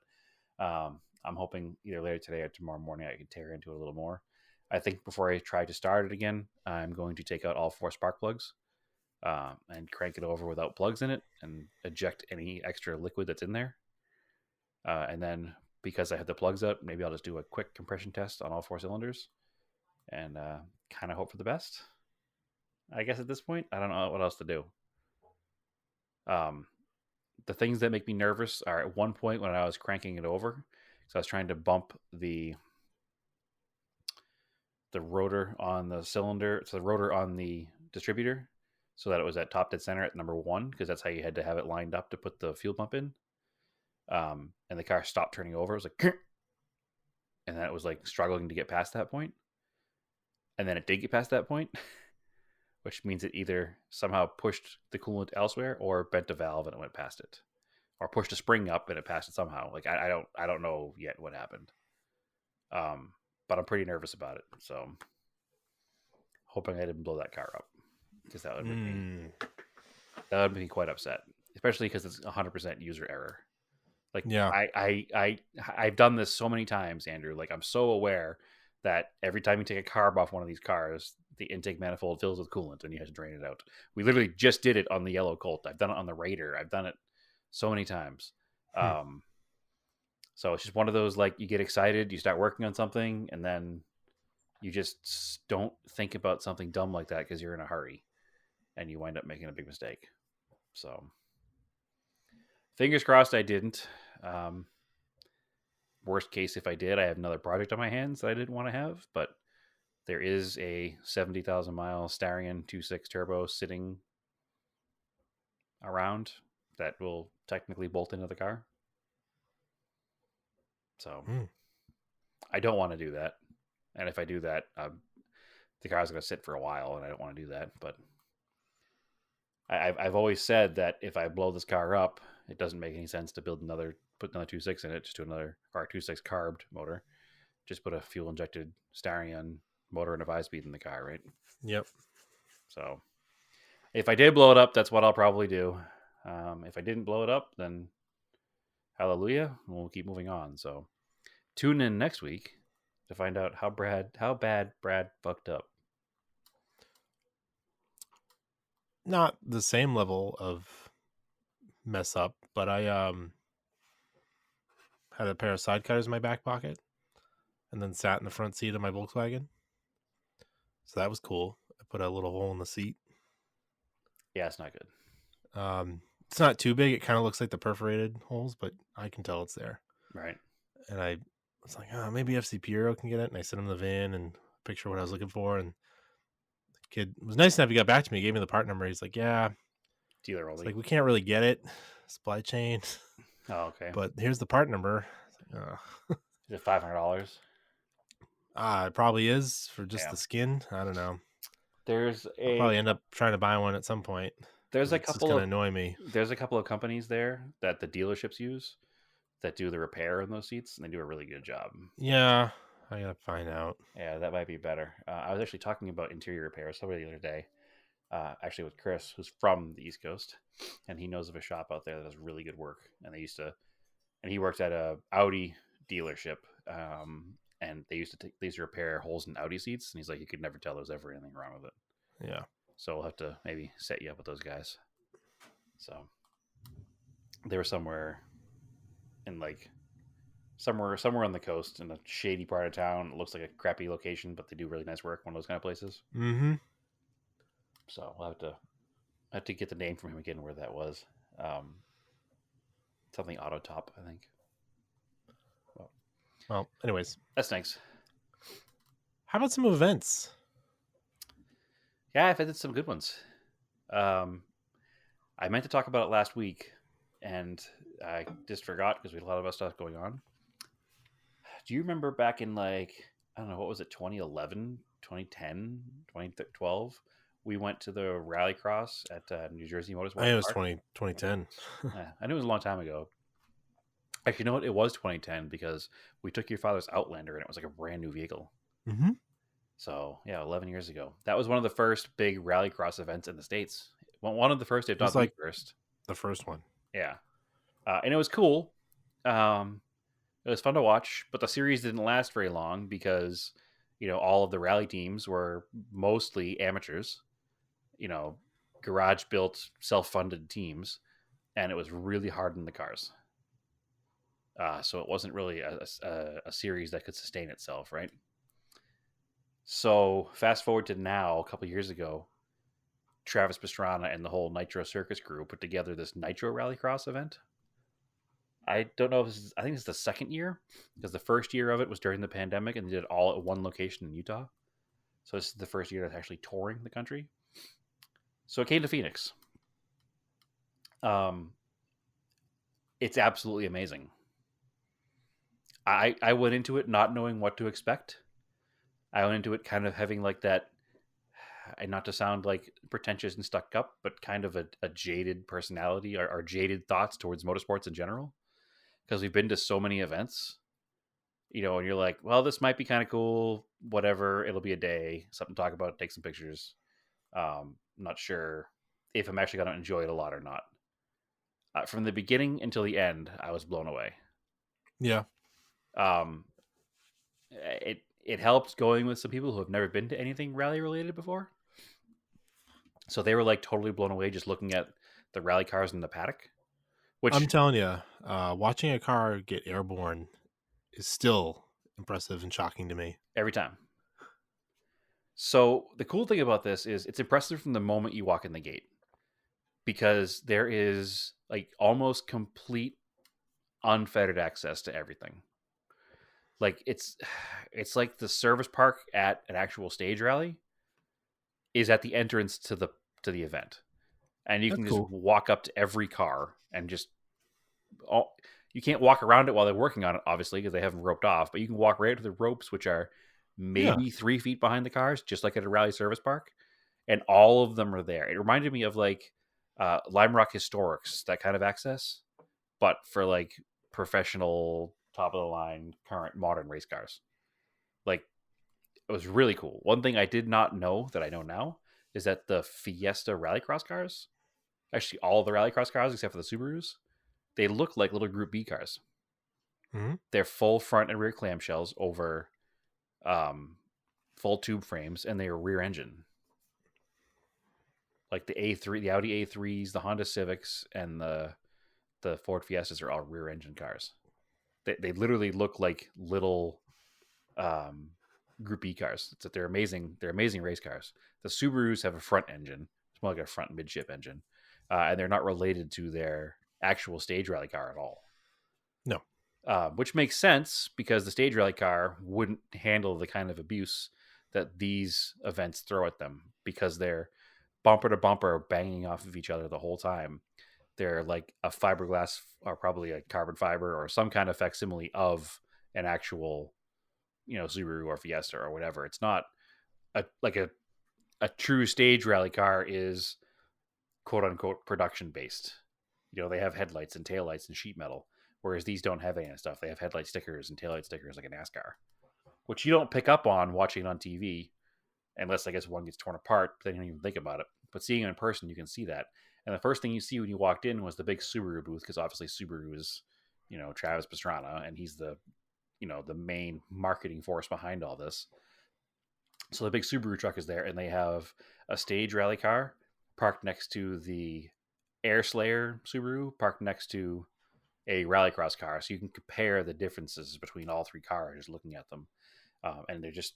I'm hoping either later today or tomorrow morning I can tear into it a little more. I think before I try to start it again, I'm going to take out all 4 spark plugs and crank it over without plugs in it and eject any extra liquid that's in there. And then because I have the plugs out, maybe I'll just do a quick compression test on all 4 cylinders and kind of hope for the best. I guess at this point, I don't know what else to do. The things that make me nervous are at one point when I was cranking it over, so I was trying to bump the rotor on the cylinder, so the rotor on the distributor, so that it was at top dead center at number 1, because that's how you had to have it lined up to put the fuel pump in. And the car stopped turning over. It was like, and then it was like struggling to get past that point. And then it did get past that point, which means it either somehow pushed the coolant elsewhere or bent a valve and it went past it, or pushed a spring up and it passed it somehow. Like I don't know yet what happened. But I'm pretty nervous about it. So hoping I didn't blow that car up, because that would make me quite upset, especially because it's 100% user error. Like, yeah, I've done this so many times, Andrew. Like, I'm so aware that every time you take a carb off one of these cars, the intake manifold fills with coolant and you have to drain it out. We literally just did it on the yellow Colt. I've done it on the Raider. I've done it so many times. So it's just one of those, like, you get excited, you start working on something, and then you just don't think about something dumb like that because you're in a hurry, and you wind up making a big mistake. So fingers crossed I didn't. Worst case, if I did, I have another project on my hands that I didn't want to have, but there is a 70,000 mile Starion 2.6 turbo sitting around that will technically bolt into the car. So I don't want to do that. And if I do that, the car's going to sit for a while, and I don't want to do that. But I've always said that if I blow this car up, it doesn't make any sense to put another 2.6 in it, just do another, or a 2.6 carbed motor. Just put a fuel injected Starion motor and a 5-speed in the car, right? Yep. So if I did blow it up, that's what I'll probably do. If I didn't blow it up, then hallelujah, we'll keep moving on. So tune in next week to find out how bad Brad fucked up. Not the same level of mess up, but I had a pair of side cutters in my back pocket and then sat in the front seat of my Volkswagen. So that was cool. I put a little hole in the seat. Yeah, it's not good. It's not too big. It kind of looks like the perforated holes, but I can tell it's there. Right. And I was like, oh, maybe FC Puro can get it. And I sent him the VIN and picture what I was looking for. And the kid was nice enough. He got back to me. He gave me the part number. He's like, yeah. Dealer only. It's like, we can't really get it. Supply chain. Oh, okay. But here's the part number. Is it $500? It probably is for just the skin. I don't know. I'll probably end up trying to buy one at some point. There's a couple. It's going to annoy me. There's a couple of companies there that the dealerships use that do the repair in those seats, and they do a really good job. Yeah, I gotta find out. Yeah, that might be better. I was actually talking about interior repair somebody the other day, actually with Chris, who's from the East Coast, and he knows of a shop out there that does really good work. And he worked at a Audi dealership, and they used to repair holes in Audi seats, and he's like, you could never tell there was ever anything wrong with it. Yeah. So we'll have to maybe set you up with those guys. So they were somewhere in like somewhere on the coast in a shady part of town. It looks like a crappy location, but they do really nice work. One of those kind of places. Mm-hmm. So I'll have to get the name from him again where that was. Something Auto Top, I think. Well, anyways, that's nice. How about some events? Yeah, I've had some good ones. I meant to talk about it last week, and I just forgot because we had a lot of other stuff going on. Do you remember back in I don't know, what was it, 2011, 2010, 2012? We went to the Rallycross at New Jersey Motorsport I know it was Park. 2010. Yeah, I knew it was a long time ago. Actually, you know what? It was 2010 because we took your father's Outlander and it was like a brand new vehicle. Mm-hmm. So, yeah, 11 years ago. That was one of the first big Rallycross events in the States. One of the first, if not the first. The first one. Yeah. And it was cool. It was fun to watch, but the series didn't last very long because, all of the rally teams were mostly amateurs, garage built, self funded teams, and it was really hard in the cars. So it wasn't really a series that could sustain itself, right? So fast forward to now, a couple years ago, Travis Pastrana and the whole Nitro Circus crew put together this Nitro Rally-Cross event. I don't know if I think it's the second year because the first year of it was during the pandemic and they did it all at one location in Utah. So this is the first year that's actually touring the country. So it came to Phoenix. It's absolutely amazing. I went into it not knowing what to expect. I went into it kind of having that, and not to sound pretentious and stuck up, but kind of a jaded personality or jaded thoughts towards motorsports in general. Because we've been to so many events, and you're like, well, this might be kind of cool, whatever, it'll be a day, something to talk about, take some pictures. Not sure if I'm actually going to enjoy it a lot or not. From the beginning until the end, I was blown away. Yeah. It helped going with some people who have never been to anything rally related before. So they were totally blown away just looking at the rally cars in the paddock. Which I'm telling you, watching a car get airborne is still impressive and shocking to me. Every time. So the cool thing about this is it's impressive from the moment you walk in the gate. Because there is almost complete unfettered access to everything. It's like the service park at an actual stage rally is at the entrance to the event. And you can just walk up to every car and just you can't walk around it while they're working on it, obviously, because they haven't roped off, but you can walk right to the ropes, which are maybe 3 feet behind the cars, just like at a rally service park. And all of them are there. It reminded me of Lime Rock Historics, that kind of access, but for professional, top of the line, current modern race cars. It was really cool. One thing I did not know that I know now is that the Fiesta Rallycross cars, actually all of the Rallycross cars except for the Subarus, they look like little Group B cars. Mm-hmm. They're full front and rear clamshells over full tube frames, and they are rear engine. The A3, the Audi A3s, the Honda Civics, and the Ford Fiestas are all rear engine cars. They literally look like little Group E cars. They're amazing. They're amazing race cars. The Subarus have a front engine. It's more like a front midship engine, and they're not related to their actual stage rally car at all. No, which makes sense because the stage rally car wouldn't handle the kind of abuse that these events throw at them because they're bumper to bumper banging off of each other the whole time. They're like a fiberglass or probably a carbon fiber or some kind of facsimile of an actual, Subaru or Fiesta or whatever. It's not a true stage rally car is quote unquote production based. They have headlights and taillights and sheet metal, whereas these don't have any of that stuff. They have headlight stickers and taillight stickers like a NASCAR, which you don't pick up on watching it on TV unless I guess one gets torn apart, but then you don't even think about it. But seeing it in person, you can see that. And the first thing you see when you walked in was the big Subaru booth, because obviously Subaru is, Travis Pastrana, and he's the main marketing force behind all this. So the big Subaru truck is there, and they have a stage rally car parked next to the Air Slayer Subaru, parked next to a rallycross car, so you can compare the differences between all three cars looking at them. And they're just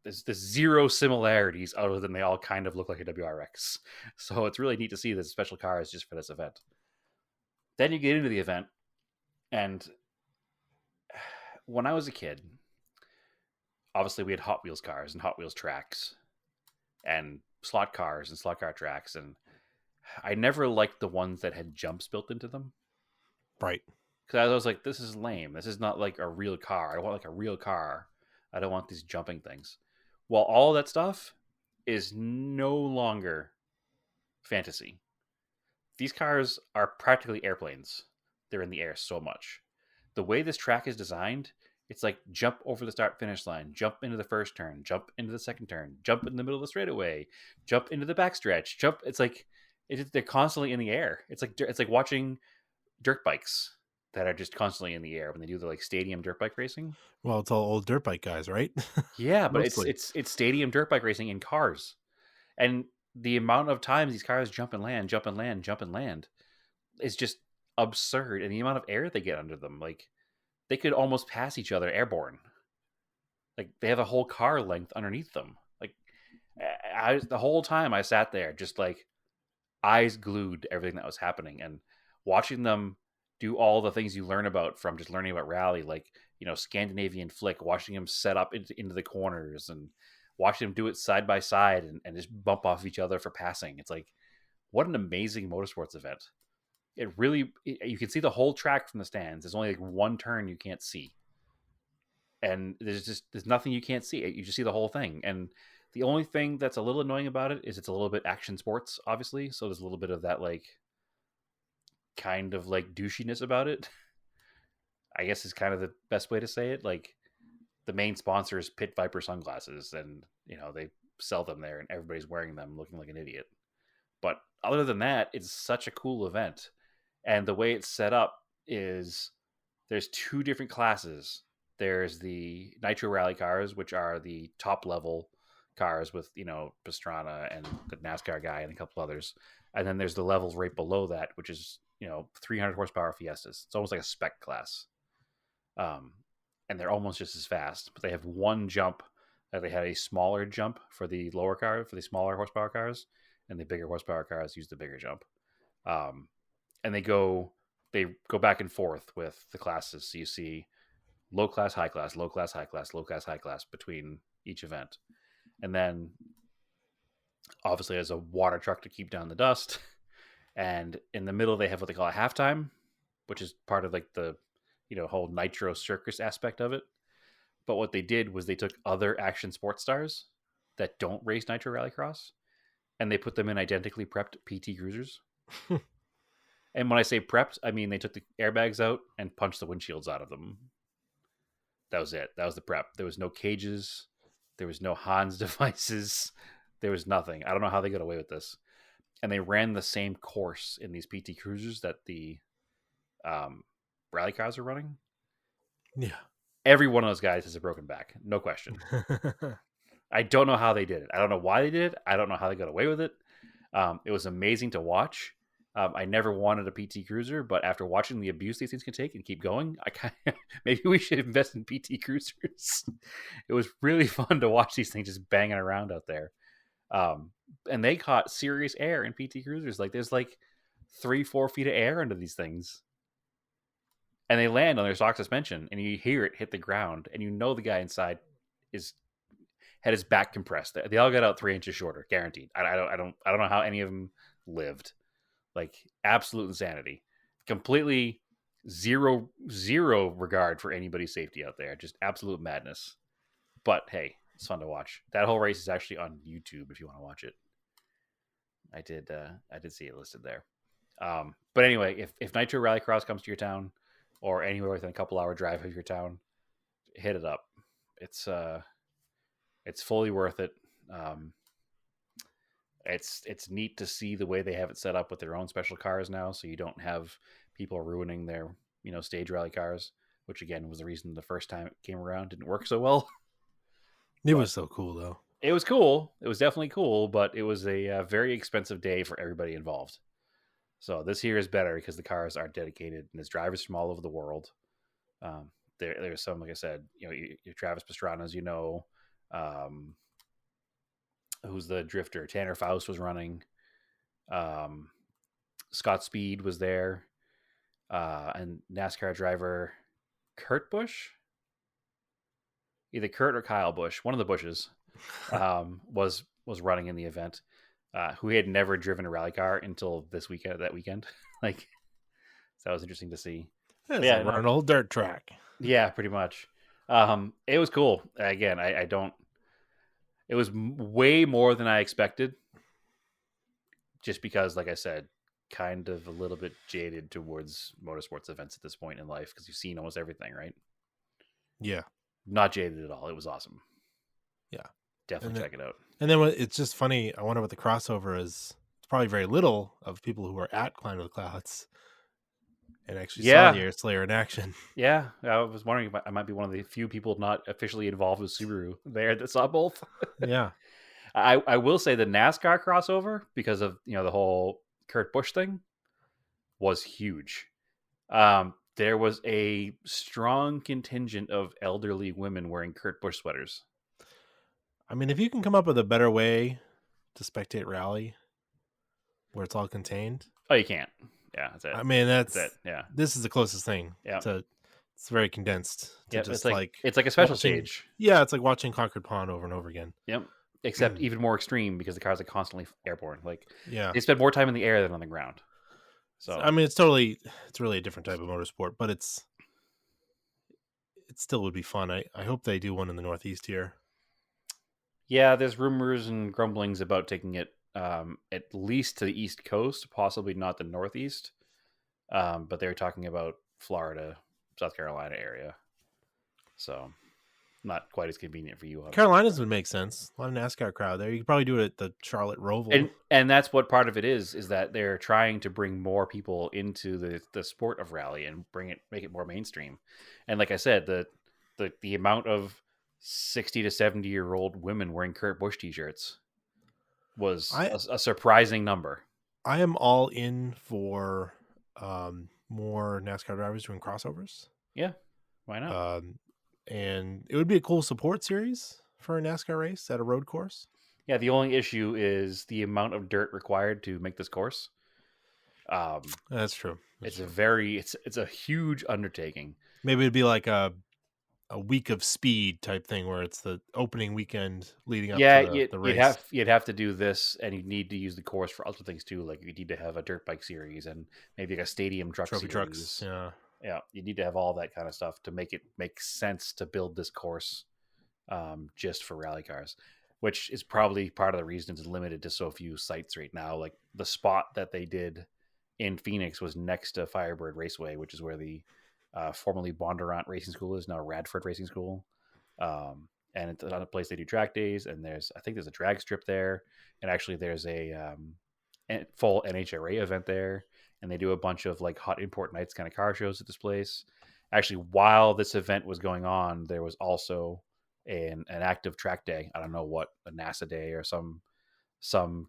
there's zero similarities other than they all kind of look like a WRX. So it's really neat to see this special cars just for this event. Then you get into the event, and when I was a kid, obviously we had Hot Wheels cars and Hot Wheels tracks and slot cars and slot car tracks, and I never liked the ones that had jumps built into them. Right. Because I was like, this is lame. This is not like a real car. I want like a real car. I don't want these jumping things. Well, all that stuff is no longer fantasy. These cars are practically airplanes. They're in the air so much. The way this track is designed, it's like jump over the start finish line, jump into the first turn, jump into the second turn, jump in the middle of the straightaway, jump into the backstretch, jump. It's like they're constantly in the air. It's like watching dirt bikes that are just constantly in the air when they do the like stadium dirt bike racing. Well, it's all old dirt bike guys, right? Yeah, but Mostly. it's stadium dirt bike racing in cars, and the amount of times these cars jump and land, jump and land, jump and land is just absurd, and the amount of air they get under them, like they could almost pass each other airborne. Like they have a whole car length underneath them. Like the whole time I sat there just like eyes glued to everything that was happening and watching them do all the things you learn about from just learning about rally, like Scandinavian flick, watching them set up into the corners and watching them do it side by side and just bump off each other for passing. It's like, what an amazing motorsports event. It really, you can see the whole track from the stands. There's only like one turn you can't see, and there's nothing you can't see. You just see the whole thing. And the only thing that's a little annoying about it is it's a little bit action sports, obviously. So there's a little bit of that like kind of like douchiness about it, I guess is kind of the best way to say it. Like the main sponsor is Pit Viper sunglasses, and they sell them there, and everybody's wearing them, looking like an idiot. But other than that, it's such a cool event, and the way it's set up is there's two different classes. There's the Nitro Rally cars, which are the top level cars with Pastrana and the NASCAR guy and a couple others, and then there's the levels right below that, which is 300 horsepower Fiestas. It's almost like a spec class, and they're almost just as fast, but they have one jump. They had a smaller jump for the lower car, for the smaller horsepower cars, and the bigger horsepower cars use the bigger jump. And they go back and forth with the classes. So you see low class, high class, low class, high class, low class, high class between each event. And then obviously there's a water truck to keep down the dust. And in the middle, they have what they call a halftime, which is part of like the whole Nitro circus aspect of it. But what they did was they took other action sports stars that don't race Nitro Rallycross, and they put them in identically prepped PT Cruisers. And when I say prepped, I mean they took the airbags out and punched the windshields out of them. That was it. That was the prep. There was no cages. There was no Hans devices. There was nothing. I don't know how they got away with this. And they ran the same course in these PT Cruisers that the rally cars are running. Yeah. Every one of those guys has a broken back. No question. I don't know how they did it. I don't know why they did it. I don't know how they got away with it. It was amazing to watch. I never wanted a PT Cruiser, but after watching the abuse these things can take and keep going, maybe we should invest in PT Cruisers. It was really fun to watch these things just banging around out there. And they caught serious air in PT Cruisers. Like there's like 3-4 feet of air under these things. And they land on their stock suspension, and you hear it hit the ground, and the guy inside had his back compressed. They all got out 3 inches shorter, guaranteed. I don't know how any of them lived. Like absolute insanity, completely zero regard for anybody's safety out there. Just absolute madness. But hey, it's fun to watch. That whole race is actually on YouTube if you want to watch it. I did see it listed there. But anyway, if Nitro Rallycross comes to your town or anywhere within a couple hour drive of your town, hit it up. It's fully worth it. It's neat to see the way they have it set up with their own special cars now, so you don't have people ruining their stage rally cars, which again was the reason the first time it came around didn't work so well. It was so cool though. It was cool. It was definitely cool, but it was a very expensive day for everybody involved. So this here is better because the cars are dedicated and there's drivers from all over the world. There's some, like I said, your Travis Pastrana's, who's the drifter? Tanner Faust was running. Scott Speed was there, and NASCAR driver Kurt Busch, either Kurt or Kyle Busch, one of the Bushes, was running in the event. Who had never driven a rally car until that weekend. Like, so that was interesting to see. It's like running an old dirt track. Yeah, pretty much. It was cool. Again, I don't. It was way more than I expected. Just because, like I said, kind of a little bit jaded towards motorsports events at this point in life because you've seen almost everything, right? Yeah. Not jaded at all. It was awesome. Yeah. Definitely check it out. And then it's just funny. I wonder what the crossover is. It's probably very little of people who are at Climb to the Clouds and actually saw the Air Slayer in action. Yeah. I was wondering if I might be one of the few people not officially involved with Subaru there that saw both. Yeah. I will say the NASCAR crossover, because of the whole Kurt Busch thing, was huge. There was a strong contingent of elderly women wearing Kurt Busch sweaters. I mean, if you can come up with a better way to spectate rally where it's all contained. Oh, you can't. Yeah, that's it. I mean, that's it. Yeah. This is the closest thing. Yeah. It's very condensed. Yeah, it's like a special stage. Yeah, it's like watching Concord Pond over and over again. Yep. Except even more extreme because the cars are constantly airborne. Like, they spend more time in the air than on the ground. So I mean, it's really a different type of motorsport, but it still would be fun. I hope they do one in the Northeast here. Yeah, there's rumors and grumblings about taking it at least to the East Coast, possibly not the Northeast. But they're talking about Florida, South Carolina area. So not quite as convenient for you. Obviously. Carolinas would make sense. A lot of NASCAR crowd there. You could probably do it at the Charlotte Roval. And that's what part of it is that they're trying to bring more people into the sport of rally and make it more mainstream. And like I said, the amount of 60 to 70-year-old women wearing Kurt Busch t-shirts was a surprising number. I am all in for more NASCAR drivers doing crossovers. Yeah, why not? And it would be a cool support series for a NASCAR race at a road course. Yeah, the only issue is the amount of dirt required to make this course. That's true. It's a huge undertaking. Maybe it'd be like a week of speed type thing where it's the opening weekend leading up to the race. You'd have to do this, and you'd need to use the course for other things too. Like you need to have a dirt bike series and maybe like a stadium truck trophy series. Trucks. Yeah. Yeah, you need to have all that kind of stuff to make it make sense to build this course just for rally cars, which is probably part of the reason it's limited to so few sites right now. Like the spot that they did in Phoenix was next to Firebird Raceway, which is where the formerly Bondurant Racing School is now Radford Racing School. And it's another place they do track days, and I think there's a drag strip there, and actually there's a full NHRA event there. And they do a bunch of like hot import nights kind of car shows at this place. Actually, while this event was going on, there was also an active track day. I don't know what, a NASA day or some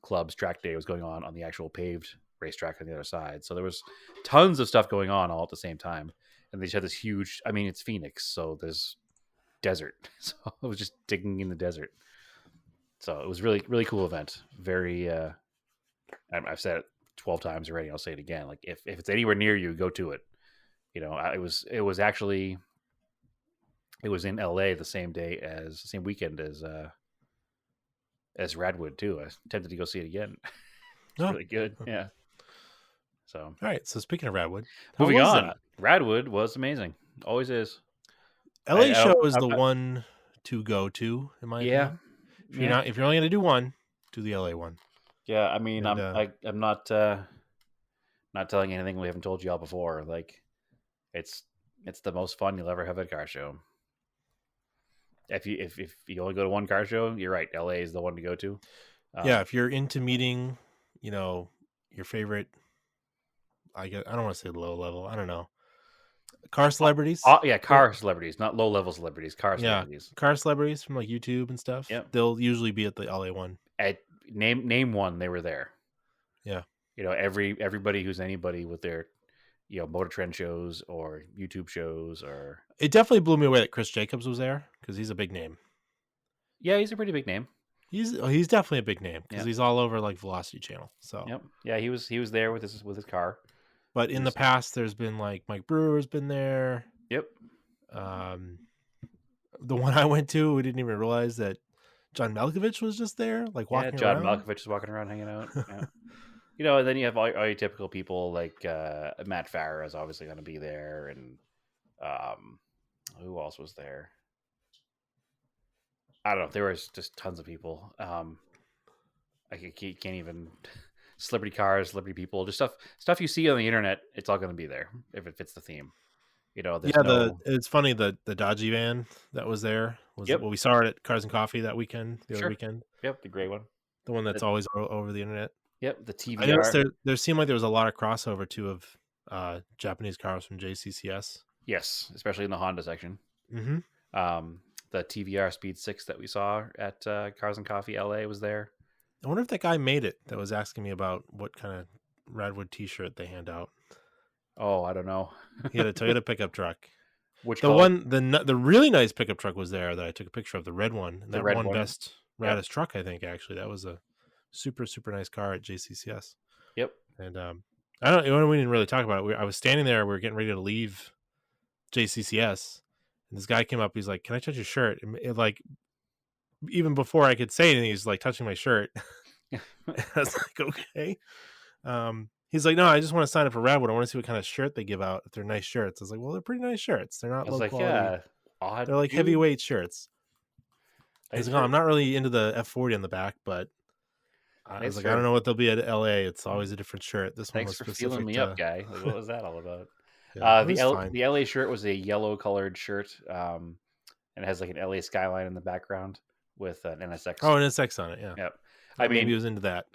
club's track day was going on the actual paved racetrack on the other side. So there was tons of stuff going on all at the same time. And they just had this huge, I mean, it's Phoenix, so there's desert. So it was just digging in the desert. So it was really, really cool event. Very, I've said it 12 times already. I'll say it again. Like if it's anywhere near you, go to it. It was in LA the same weekend as Radwood too. I tempted to go see it again. It's really good. Yeah. So all right. So speaking of Radwood, moving on. Radwood was amazing. Always is. LA show is the one to go to, in my opinion. If you're only going to do one, do the LA one. Yeah, I mean, I'm not telling anything we haven't told you all before. Like, it's the most fun you'll ever have at a car show. If you only go to one car show, you're right. LA is the one to go to. If you're into meeting, your favorite, I don't want to say low level. I don't know. Car celebrities. Car celebrities, not low level celebrities. Car celebrities. Car celebrities from like YouTube and stuff. Yep. They'll usually be at the LA one. Name one, they were there. Yeah. everybody who's anybody with their Motor Trend shows or YouTube shows or. It definitely blew me away that Chris Jacobs was there because he's a big name. Yeah, he's a pretty big name. He's definitely a big name because he's all over like Velocity Channel. So yep, yeah, he was there with his car. But in the past, there's been like Mike Brewer's been there. Yep. The one I went to, we didn't even realize that John Malkovich was just there, like walking around. John Malkovich is walking around, hanging out. Yeah. And then you have all your typical people like Matt Farah is obviously going to be there, and who else was there? I don't know. There was just tons of people. I can't even. Celebrity cars, celebrity people, just stuff you see on the internet. It's all going to be there if it fits the theme. It's funny the Dodgy van that was there was Yep. Well, we saw it at Cars and Coffee that weekend, the other weekend. Yep, the gray one, the one that's always over the internet. Yep, the TVR. I noticed there seemed like there was a lot of crossover too of Japanese cars from JCCS. Yes, especially in the Honda section. Mm-hmm. The TVR Speed 6 that we saw at Cars and Coffee LA was there. I wonder if that guy made it that was asking me about what kind of Radwood t-shirt they hand out. Oh, I don't know. He had a Toyota pickup truck. Which the really nice pickup truck was there that I took a picture of, the red one. And the that red one best raddest truck, I think, actually. That was a super, super nice car at JCCS. Yep. And I don't. We didn't really talk about it. I was standing there. We were getting ready to leave JCCS, and this guy came up. He's like, "Can I touch your shirt?" And like, even before I could say anything, he's like touching my shirt. I was like, "Okay." He's like, "No, I just want to sign up for Radwood. I want to see what kind of shirt they give out. If they're nice shirts." I was like, "Well, they're pretty nice shirts. They're not low quality. Yeah, they're like heavyweight shirts." He's like, "Oh, I'm not really into the F40 on the back, but." I was like, I don't know what they'll be at LA. It's always a different shirt. This one was specific. Thanks for feeling me up, guy. Like, what was that all about? The LA shirt was a yellow colored shirt, and it has like an LA skyline in the background with an NSX. Oh, an NSX on it, yeah. Yep. I mean, he was into that.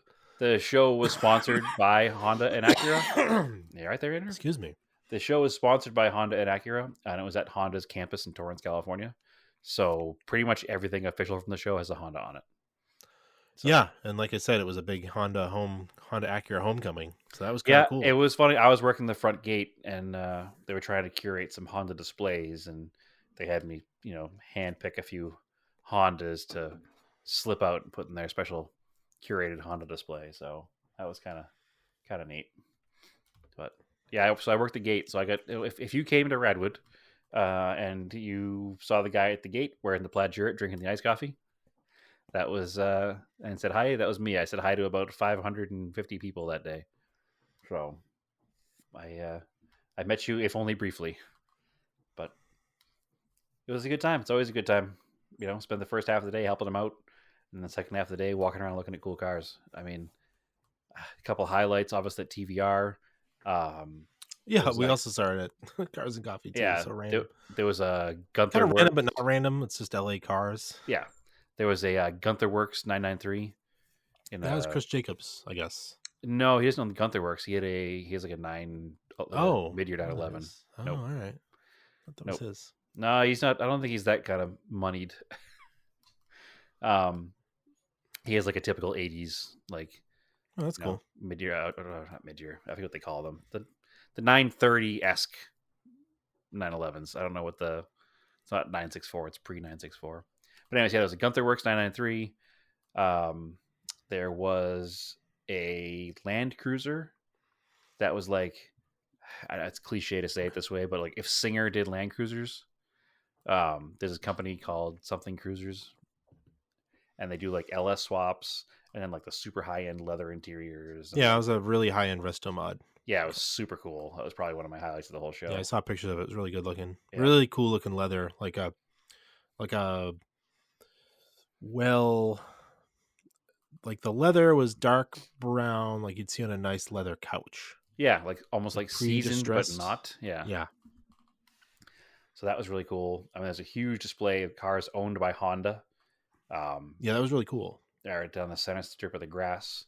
The show was sponsored by Honda and Acura. Yeah, right there, Andrew. Excuse me. The show was sponsored by Honda and Acura, and it was at Honda's campus in Torrance, California. So pretty much everything official from the show has a Honda on it. So. Yeah, and like I said, it was a big Honda Acura homecoming, so that was kind of cool. It was funny. I was working the front gate, and they were trying to curate some Honda displays, and they had me, hand pick a few Hondas to slip out and put in their special curated Honda display. So that was kind of neat. But yeah, so I worked the gate. So I got if you came to Radwood, and you saw the guy at the gate wearing the plaid shirt, drinking the iced coffee. That was and said hi. That was me. I said hi to about 550 people that day. So I met you, if only briefly, but it was a good time. It's always a good time. Spend the first half of the day helping them out, and the second half of the day walking around looking at cool cars. I mean, a couple highlights, obviously at TVR. We also saw it at Cars and Coffee too. Yeah, so random. There was a Gunther. Kind of random, but not random. It's just LA cars. Yeah. There was a Gunther Works 993. That was Chris Jacobs, I guess. No, he doesn't own the Gunther Works. He has like a 9. Mid-year 911. Nope. All right. That was his. No, he's not. I don't think he's that kind of moneyed. He has like a typical 80s like. Oh, that's cool. Mid-year, not mid-year. I forget what they call them. The 930-esque 911s. I don't know what it's not 964. It's pre-964. But anyways, there was a Gunther Works 993. There was a Land Cruiser that was like, it's cliche to say it this way, but like if Singer did Land Cruisers, there's a company called Something Cruisers, and they do like LS swaps and then like the super high end leather interiors. Yeah, it was a really high end resto mod. Yeah, it was super cool. That was probably one of my highlights of the whole show. Yeah, I saw pictures of it. It was really good looking. Yeah. Really cool looking leather, like a the leather was dark brown, like you'd see on a nice leather couch. Yeah, like almost like seasoned, but not. Yeah. Yeah. So that was really cool. I mean, there's a huge display of cars owned by Honda. Yeah, that was really cool. They're down the center strip of the grass.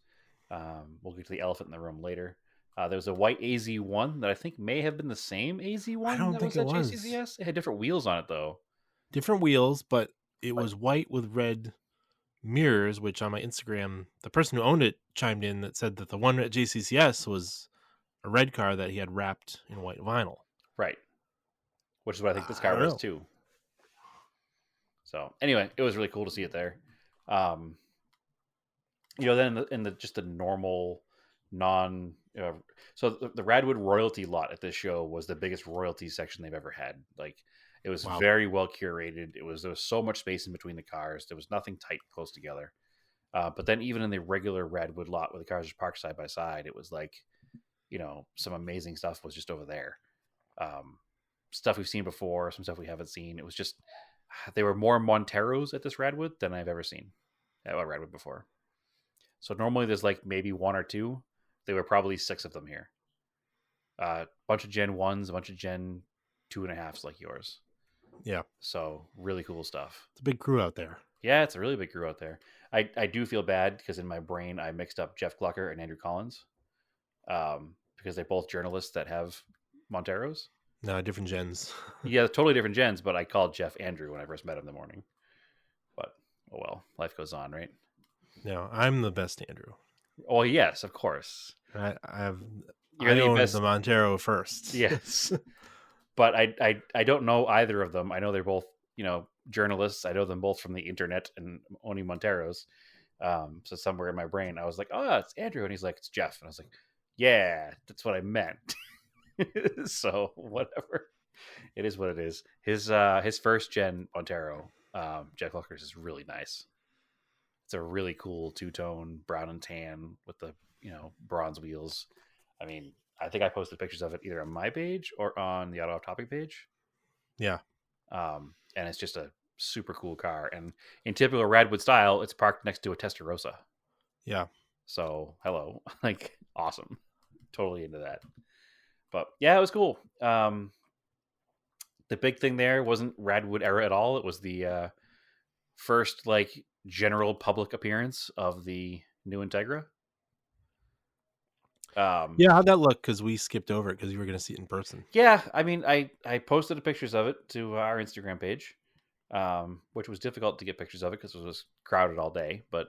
We'll get to the elephant in the room later. There was a white AZ1 that I think may have been the same AZ1. I don't think it was. JCCS. It had different wheels on it, though. Different wheels, but it was white with red mirrors, which on my Instagram, the person who owned it chimed in that said that the one at JCCS was a red car that he had wrapped in white vinyl. Right. Which is what I think this I car don't was know. too. So anyway, it was really cool to see it there. Then in the just the normal non. So the Radwood royalty lot at this show was the biggest royalty section they've ever had. Like it was very well curated. There was so much space in between the cars. There was nothing tight close together. But then even in the regular Radwood lot where the cars are parked side by side, it was like, some amazing stuff was just over there. Stuff we've seen before, some stuff we haven't seen. It was just, there were more Monteros at this Radwood than I've ever seen at a Radwood before. So normally there's like maybe one or two. There were probably 6 of them here. A bunch of Gen 1s, a bunch of Gen 2.5s like yours. Yeah. So really cool stuff. It's a big crew out there. Yeah, it's a really big crew out there. I do feel bad because in my brain I mixed up Jeff Glucker and Andrew Collins because they're both journalists that have Monteros. No, different gens. Yeah, totally different gens, but I called Jeff Andrew when I first met him in the morning. But, oh well, life goes on, right? No, I'm the best Andrew. Oh, yes, of course. I You're owned the Montero first. Yes. But I don't know either of them. I know they're both, journalists. I know them both from the internet and owning Monteros. So somewhere in my brain, I was like, oh, it's Andrew. And he's like, it's Jeff. And I was like, yeah, that's what I meant. So whatever. It is what it is. His first gen Montero, Jeff Lucker's, is really nice. It's a really cool 2-tone brown and tan with the bronze wheels. I mean, I think I posted pictures of it either on my page or on the Auto Off Topic page. Yeah. And it's just a super cool car. And in typical Radwood style, it's parked next to a Testarossa. Yeah. So hello, like awesome. Totally into that. But yeah, it was cool. The big thing there wasn't Radwood era at all. It was the first like general public appearance of the new Integra. Yeah, how'd that look? Because we skipped over it because you were going to see it in person. Yeah, I mean, I posted the pictures of it to our Instagram page, which was difficult to get pictures of it because it was crowded all day, but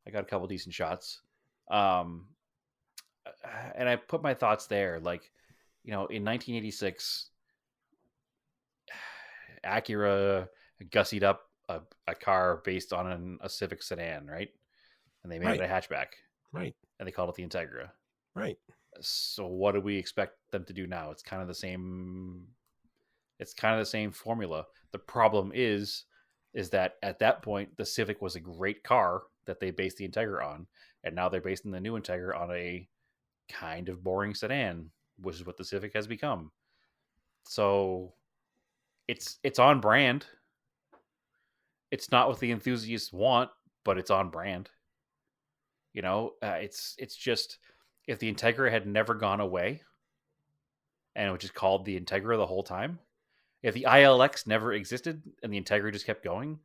I got a couple decent shots. And I put my thoughts there. Like, in 1986, Acura gussied up a car based on a Civic sedan, right? And they made it a hatchback. Right. And they called it the Integra. Right. So what do we expect them to do now? It's kind of the same. It's kind of the same formula. The problem is that at that point, the Civic was a great car that they based the Integra on. And now they're basing the new Integra on a kind of boring sedan, which is what the Civic has become. So it's on brand. It's not what the enthusiasts want, but it's on brand. It's just, if the Integra had never gone away and it was just called the Integra the whole time, if the ILX never existed and the Integra just kept going,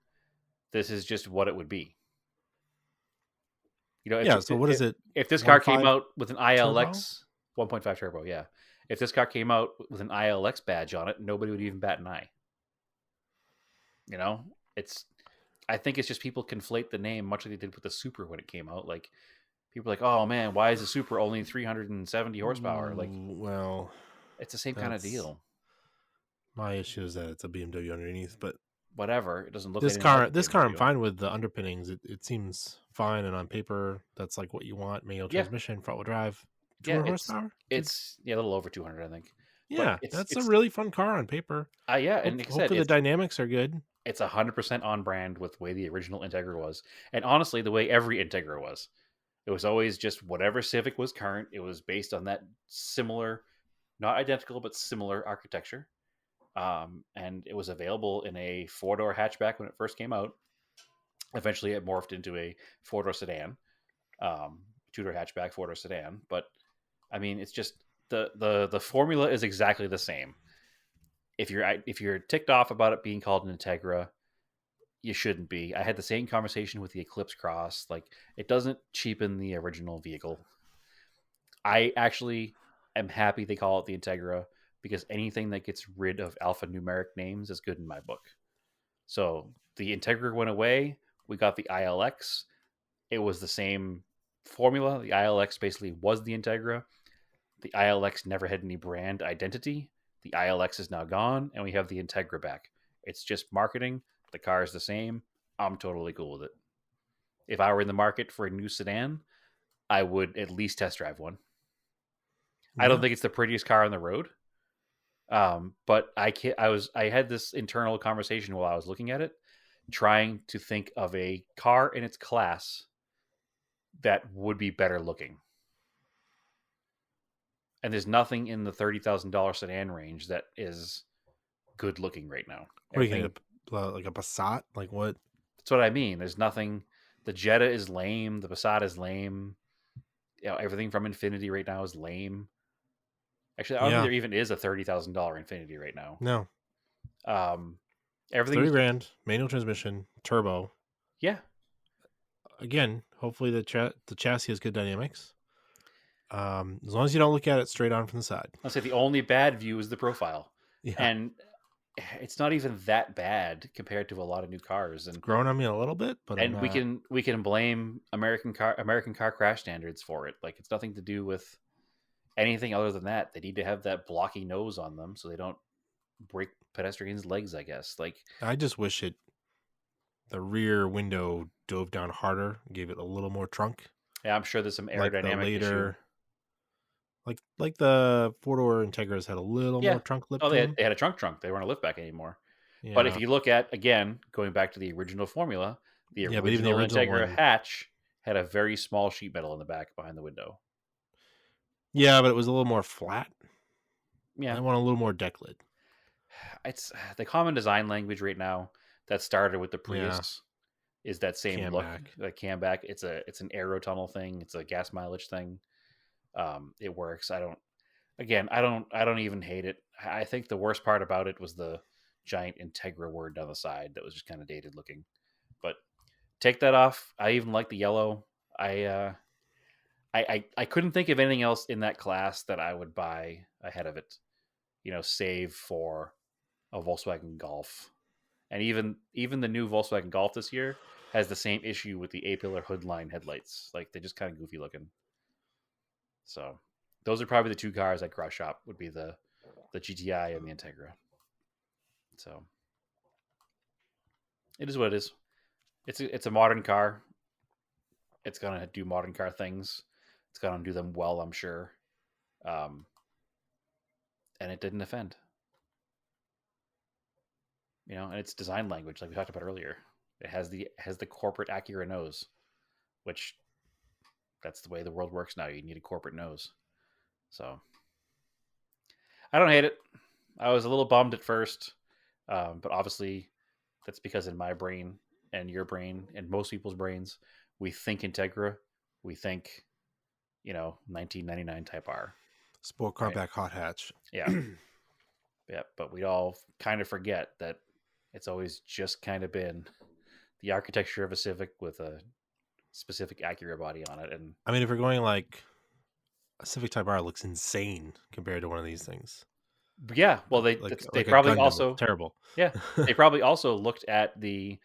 this is just what it would be. So what is it? If this car came out with an ILX 1.5 turbo, yeah. If this car came out with an ILX badge on it, nobody would even bat an eye. I think it's just people conflate the name much like they did with the Supra when it came out. Like, people are like, oh man, why is the Supra only 370 horsepower? Like, well, it's the same kind of deal. My issue is that it's a BMW underneath, but whatever. It doesn't look this car. This car, I'm fine with the underpinnings. It seems fine, and on paper, that's like what you want: manual transmission, front wheel drive, 200 horsepower. It's a little over 200, I think. Yeah, that's a really fun car on paper. Yeah, and like I said, hopefully the dynamics are good. It's 100% on brand with the way the original Integra was, and honestly, the way every Integra was. It was always just whatever Civic was current. It was based on that similar, not identical, but similar architecture. And it was available in a 4-door hatchback when it first came out. Eventually, it morphed into a 4-door sedan, 2-door hatchback, 4-door sedan. But I mean, it's just the formula is exactly the same. If you're ticked off about it being called an Integra, you shouldn't be. I had the same conversation with the Eclipse Cross. Like, it doesn't cheapen the original vehicle. I actually am happy they call it the Integra, because anything that gets rid of alphanumeric names is good in my book. So the Integra went away. We got the ILX. It was the same formula. The ILX basically was the Integra. The ILX never had any brand identity. The ILX is now gone, and we have the Integra back. It's just marketing. The car is the same. I'm totally cool with it. If I were in the market for a new sedan, I would at least test drive one. I don't think it's the prettiest car on the road, but I had this internal conversation while I was looking at it, trying to think of a car in its class that would be better looking. And there's nothing in the $30,000 sedan range that is good looking right now. What are you going to like a Passat? Like what? That's what I mean. There's nothing. The Jetta is lame. The Passat is lame. Everything from Infinity right now is lame. Actually, I don't think there even is a $30,000 Infinity right now. No. Everything $30,000, manual transmission, turbo. Yeah. Again, hopefully the chassis has good dynamics. As long as you don't look at it straight on from the side. I'll say the only bad view is the profile. Yeah. And it's not even that bad compared to a lot of new cars. And it's grown on me a little bit, but we can blame American car crash standards for it. Like, it's nothing to do with anything other than that. They need to have that blocky nose on them so they don't break pedestrians' legs, I guess. Like, I just wish the rear window dove down harder, gave it a little more trunk. Yeah, I'm sure there's some aerodynamic issue. Like the 4-door Integras had a little more trunk lip. Oh, they had a trunk. They weren't a liftback anymore. Yeah. But if you look at, again, going back to the original formula, the original Integra hatch had a very small sheet metal in the back behind the window. Yeah, but it was a little more flat. Yeah, I want a little more deck lid. It's the common design language right now that started with the Prius is that same cam look, back. the cam back. It's an aero tunnel thing. It's a gas mileage thing. It works. I don't even hate it. I think the worst part about it was the giant Integra word down the side that was just kind of dated looking. But take that off. I even like the yellow. I couldn't think of anything else in that class that I would buy ahead of it. Save for a Volkswagen Golf. And even the new Volkswagen Golf this year has the same issue with the A-pillar hood line headlights. Like, they're just kind of goofy looking. So those are probably the two cars I'd cross shop, would be the GTI and the Integra. So it is what it is. It's a modern car. It's going to do modern car things. It's going to do them well, I'm sure. And it didn't offend. And it's design language, like we talked about earlier. It has the corporate Acura nose, which that's the way the world works now. You need a corporate nose. So I don't hate it. I was a little bummed at first, but obviously that's because in my brain and your brain and most people's brains, we think Integra, we think 1999 Type R, sport car back hot hatch. Yeah. Yeah, but we all kind of forget that it's always just kind of been the architecture of a Civic with a specific Acura body on it. And I mean, if we're going like a Civic Type R looks insane compared to one of these things. Yeah, well, they probably also terrible. Yeah, they probably also looked at the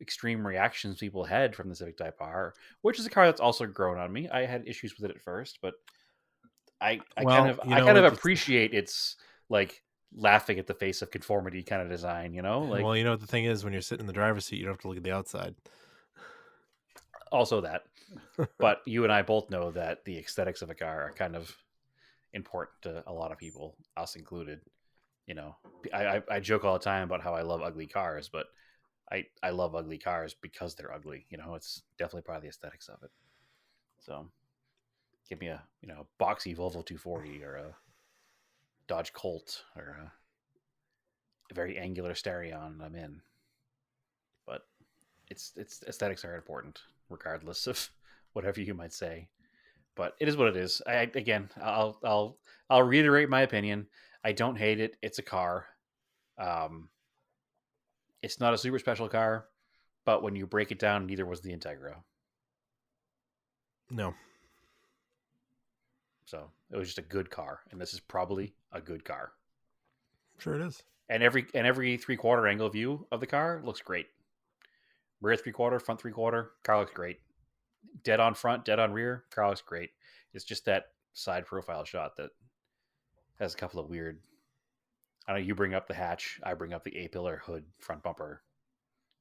extreme reactions people had from the Civic Type R, which is a car that's also grown on me. I had issues with it at first, but I kind of appreciate its like laughing at the face of conformity kind of design. Like, well, the thing is, when you're sitting in the driver's seat, you don't have to look at the outside. Also that, but you and I both know that the aesthetics of a car are kind of important to a lot of people, us included. I joke all the time about how I love ugly cars, but I love ugly cars because they're ugly. It's definitely part of the aesthetics of it. So give me a boxy Volvo 240 or a Dodge Colt or a very angular Starion, I'm in. But it's aesthetics are important, regardless of whatever you might say. But it is what it is. I'll reiterate my opinion. I don't hate it. It's a car. It's not a super special car, but when you break it down, neither was the Integra. No. So it was just a good car, and this is probably a good car. Sure it is. And every 3/4 angle view of the car looks great. Rear 3/4, front 3/4, car looks great. Dead on front, dead on rear, car looks great. It's just that side profile shot that has a couple of weird. I know you bring up the hatch, I bring up the A-pillar hood front bumper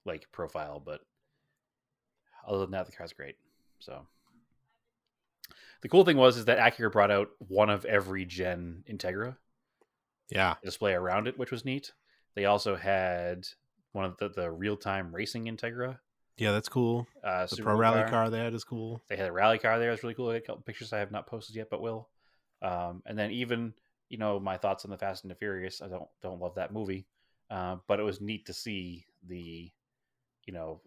like profile, but other than that, the car's great. So the cool thing is that Acura brought out one of every gen Integra. Yeah. Display around it, which was neat. They also had one of the real-time racing Integra. Yeah, that's cool. The Pro Rally car they had is cool. They had a rally car there. It's really cool. I got a couple pictures I have not posted yet, but will. And then even, my thoughts on the Fast and the Furious. I don't love that movie, but it was neat to see the,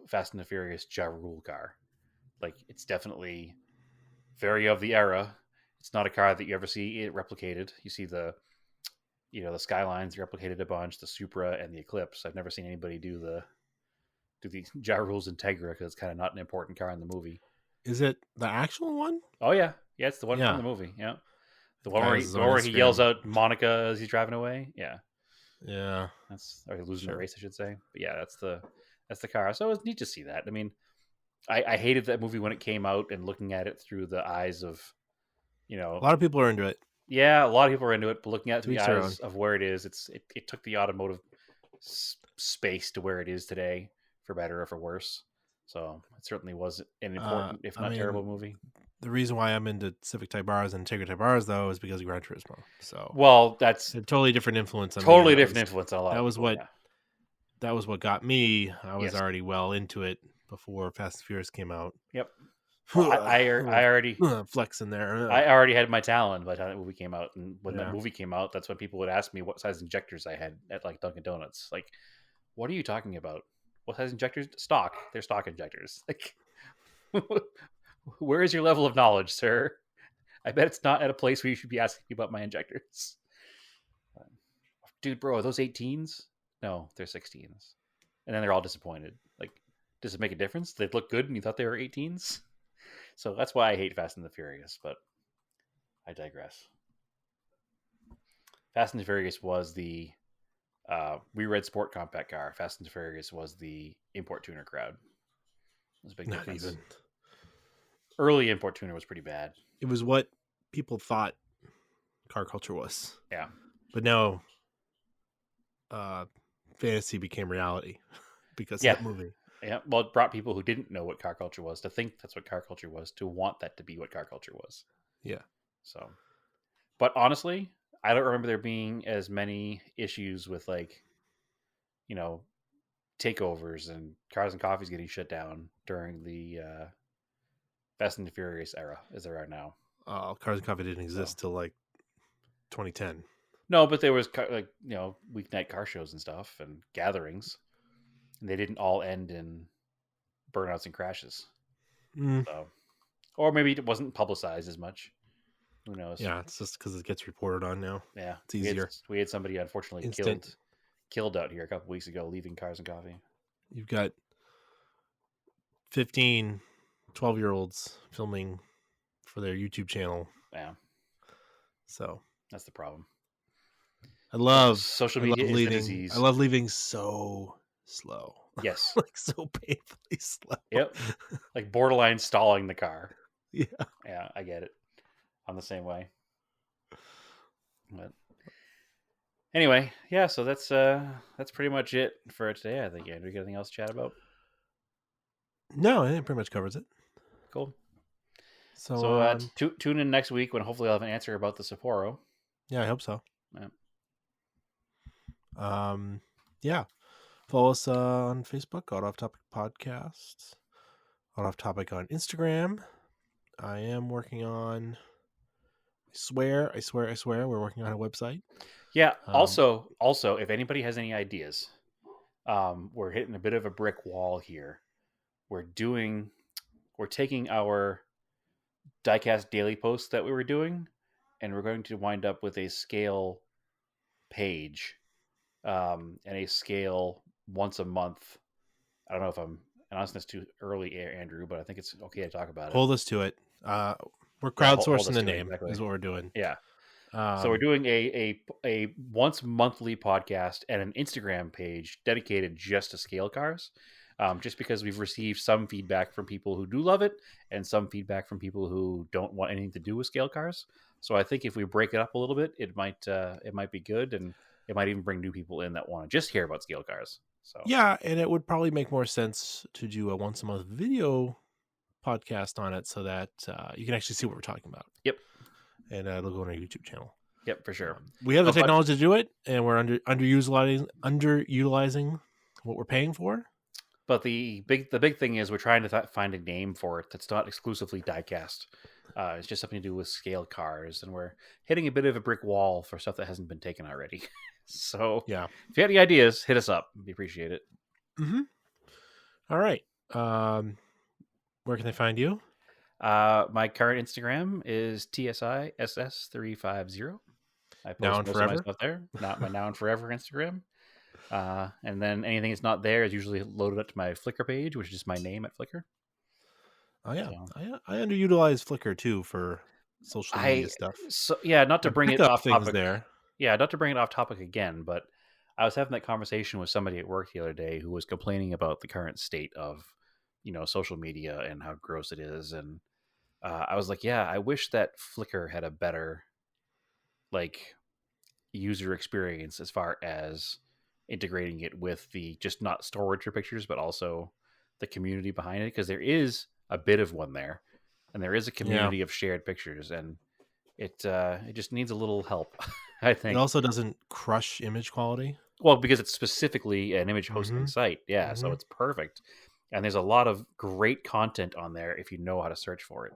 Fast and the Furious Ja Rule car. Like, it's definitely very of the era. It's not a car that you ever see it replicated. You see the Skylines replicated a bunch, the Supra and the Eclipse. I've never seen anybody do the Ja Rule's Integra because it's kind of not an important car in the movie. Is it the actual one? Oh yeah, it's the one from the movie. Yeah, the one Guys, where he yells out Monica as he's driving away. Yeah, that's or losing the race, I should say. But yeah, that's the car. So it was neat to see that. I mean, I hated that movie when it came out, and looking at it through the eyes of, a lot of people are into it. Yeah, a lot of people are into it, but looking at it through the eyes of where it is, it took the automotive space to where it is today, for better or for worse. So it certainly was an important, if not terrible, movie. The reason why I'm into Civic Type R's and Integra Type R's, though, is because of Gran Turismo. So, well, that's a totally different influence on totally different influence on a lot. That was what got me. I was already well into it before Fast and Furious came out. Yep. Well, I already flex in there. I already had my Talon by the time that movie came out, and when that movie came out, that's when people would ask me what size injectors I had at like Dunkin' Donuts. Like, what are you talking about? What size injectors? Stock. They're stock injectors. Like, where is your level of knowledge, sir? I bet it's not at a place where you should be asking me about my injectors. Dude, bro, are those 18s? No, they're 16s. And then they're all disappointed. Like, does it make a difference? They look good and you thought they were 18s? So that's why I hate Fast and the Furious, but I digress. Fast and the Furious was the reread sport compact car. Fast and the Furious was the import tuner crowd. It was a big difference. Even. Early import tuner was pretty bad. It was what people thought car culture was. Yeah. But now fantasy became reality because of that movie. Yeah, well, it brought people who didn't know what car culture was to think that's what car culture was, to want that to be what car culture was. Yeah. So, but honestly, I don't remember there being as many issues with takeovers and Cars and Coffees getting shut down during the Fast and the Furious era as there are now. Cars and Coffee didn't exist till like 2010. No, but there was weeknight car shows and stuff and gatherings. And they didn't all end in burnouts and crashes. So, or maybe it wasn't publicized as much. Who knows? Yeah, it's just because it gets reported on now. Yeah, it's easier. We had somebody unfortunately killed out here a couple weeks ago leaving Cars and Coffee. You've got 15, 12-year-olds filming for their YouTube channel. Yeah. So that's the problem. I love social media is the disease. I love leaving so slow. Yes. Like so painfully slow. Yep. Like borderline stalling the car. Yeah. Yeah, I get it. I'm the same way. But anyway, yeah, so that's pretty much it for today, I think. Andrew, you got anything else to chat about? No, I think it pretty much covers it. Cool. So tune in next week when hopefully I'll have an answer about the Sapporo. Yeah, I hope so. Yeah. Yeah. Follow us on Facebook, Auto Off Topic Podcast. Auto Off Topic on Instagram. I am working on. I swear, we're working on a website. Yeah. Also, if anybody has any ideas, we're hitting a bit of a brick wall here. We're taking our diecast daily posts that we were doing, and we're going to wind up with a scale page, and a scale once a month. I don't know if I'm announcing this too early, Andrew, but I think it's okay to talk about it. Hold us to it. We're crowdsourcing the name, exactly. Is what we're doing. Yeah. So we're doing a once monthly podcast and an Instagram page dedicated just to scale cars. just because we've received some feedback from people who do love it and some feedback from people who don't want anything to do with scale cars. So I think if we break it up a little bit, it might be good, and it might even bring new people in that want to just hear about scale cars. So yeah, and it would probably make more sense to do a once a month video podcast on it so that you can actually see what we're talking about. Yep. And it'll go on our YouTube channel. Yep, for sure. We have the technology to do it, and we're underutilizing what we're paying for. But the big thing is we're trying to find a name for it that's not exclusively diecast. It's just something to do with scale cars, and we're hitting a bit of a brick wall for stuff that hasn't been taken already. So yeah, if you have any ideas, hit us up. We appreciate it. Mm-hmm. All right. Where can they find you? My current Instagram is TSISS350. I post most of my stuff there. Not my Now and Forever Instagram. And then anything that's not there is usually loaded up to my Flickr page, which is just my name at Flickr. Oh yeah, so. I underutilize Flickr too for social media stuff. So yeah, not to bring it off topic there. Yeah, not to bring it off topic again, but I was having that conversation with somebody at work the other day who was complaining about the current state of, social media and how gross it is, and I was like, yeah, I wish that Flickr had a better user experience as far as integrating it with the just not storage for pictures, but also the community behind it, because there is a bit of one there, and there is a community of shared pictures, and it just needs a little help. I think it also doesn't crush image quality. Well, because it's specifically an image hosting site, so it's perfect, and there's a lot of great content on there if you know how to search for it.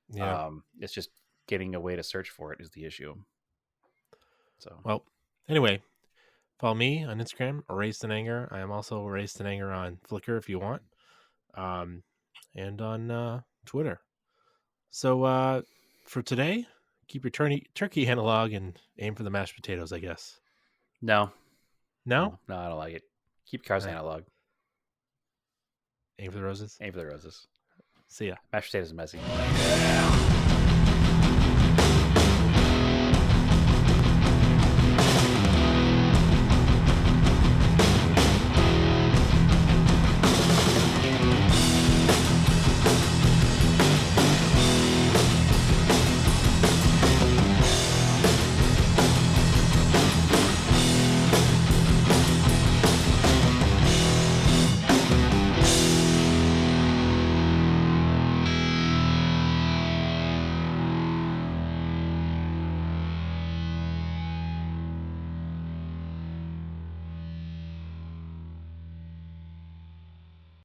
Yeah, it's just getting a way to search for it is the issue. So, well, anyway, follow me on Instagram, Erased in Anger. I am also Erased in Anger on Flickr if you want, and on Twitter. So for today, keep your turkey analog and aim for the mashed potatoes, I guess. No, I don't like it. Keep cars analog. Aim for the roses. Aim for the roses. See ya. Mashed potatoes are messy.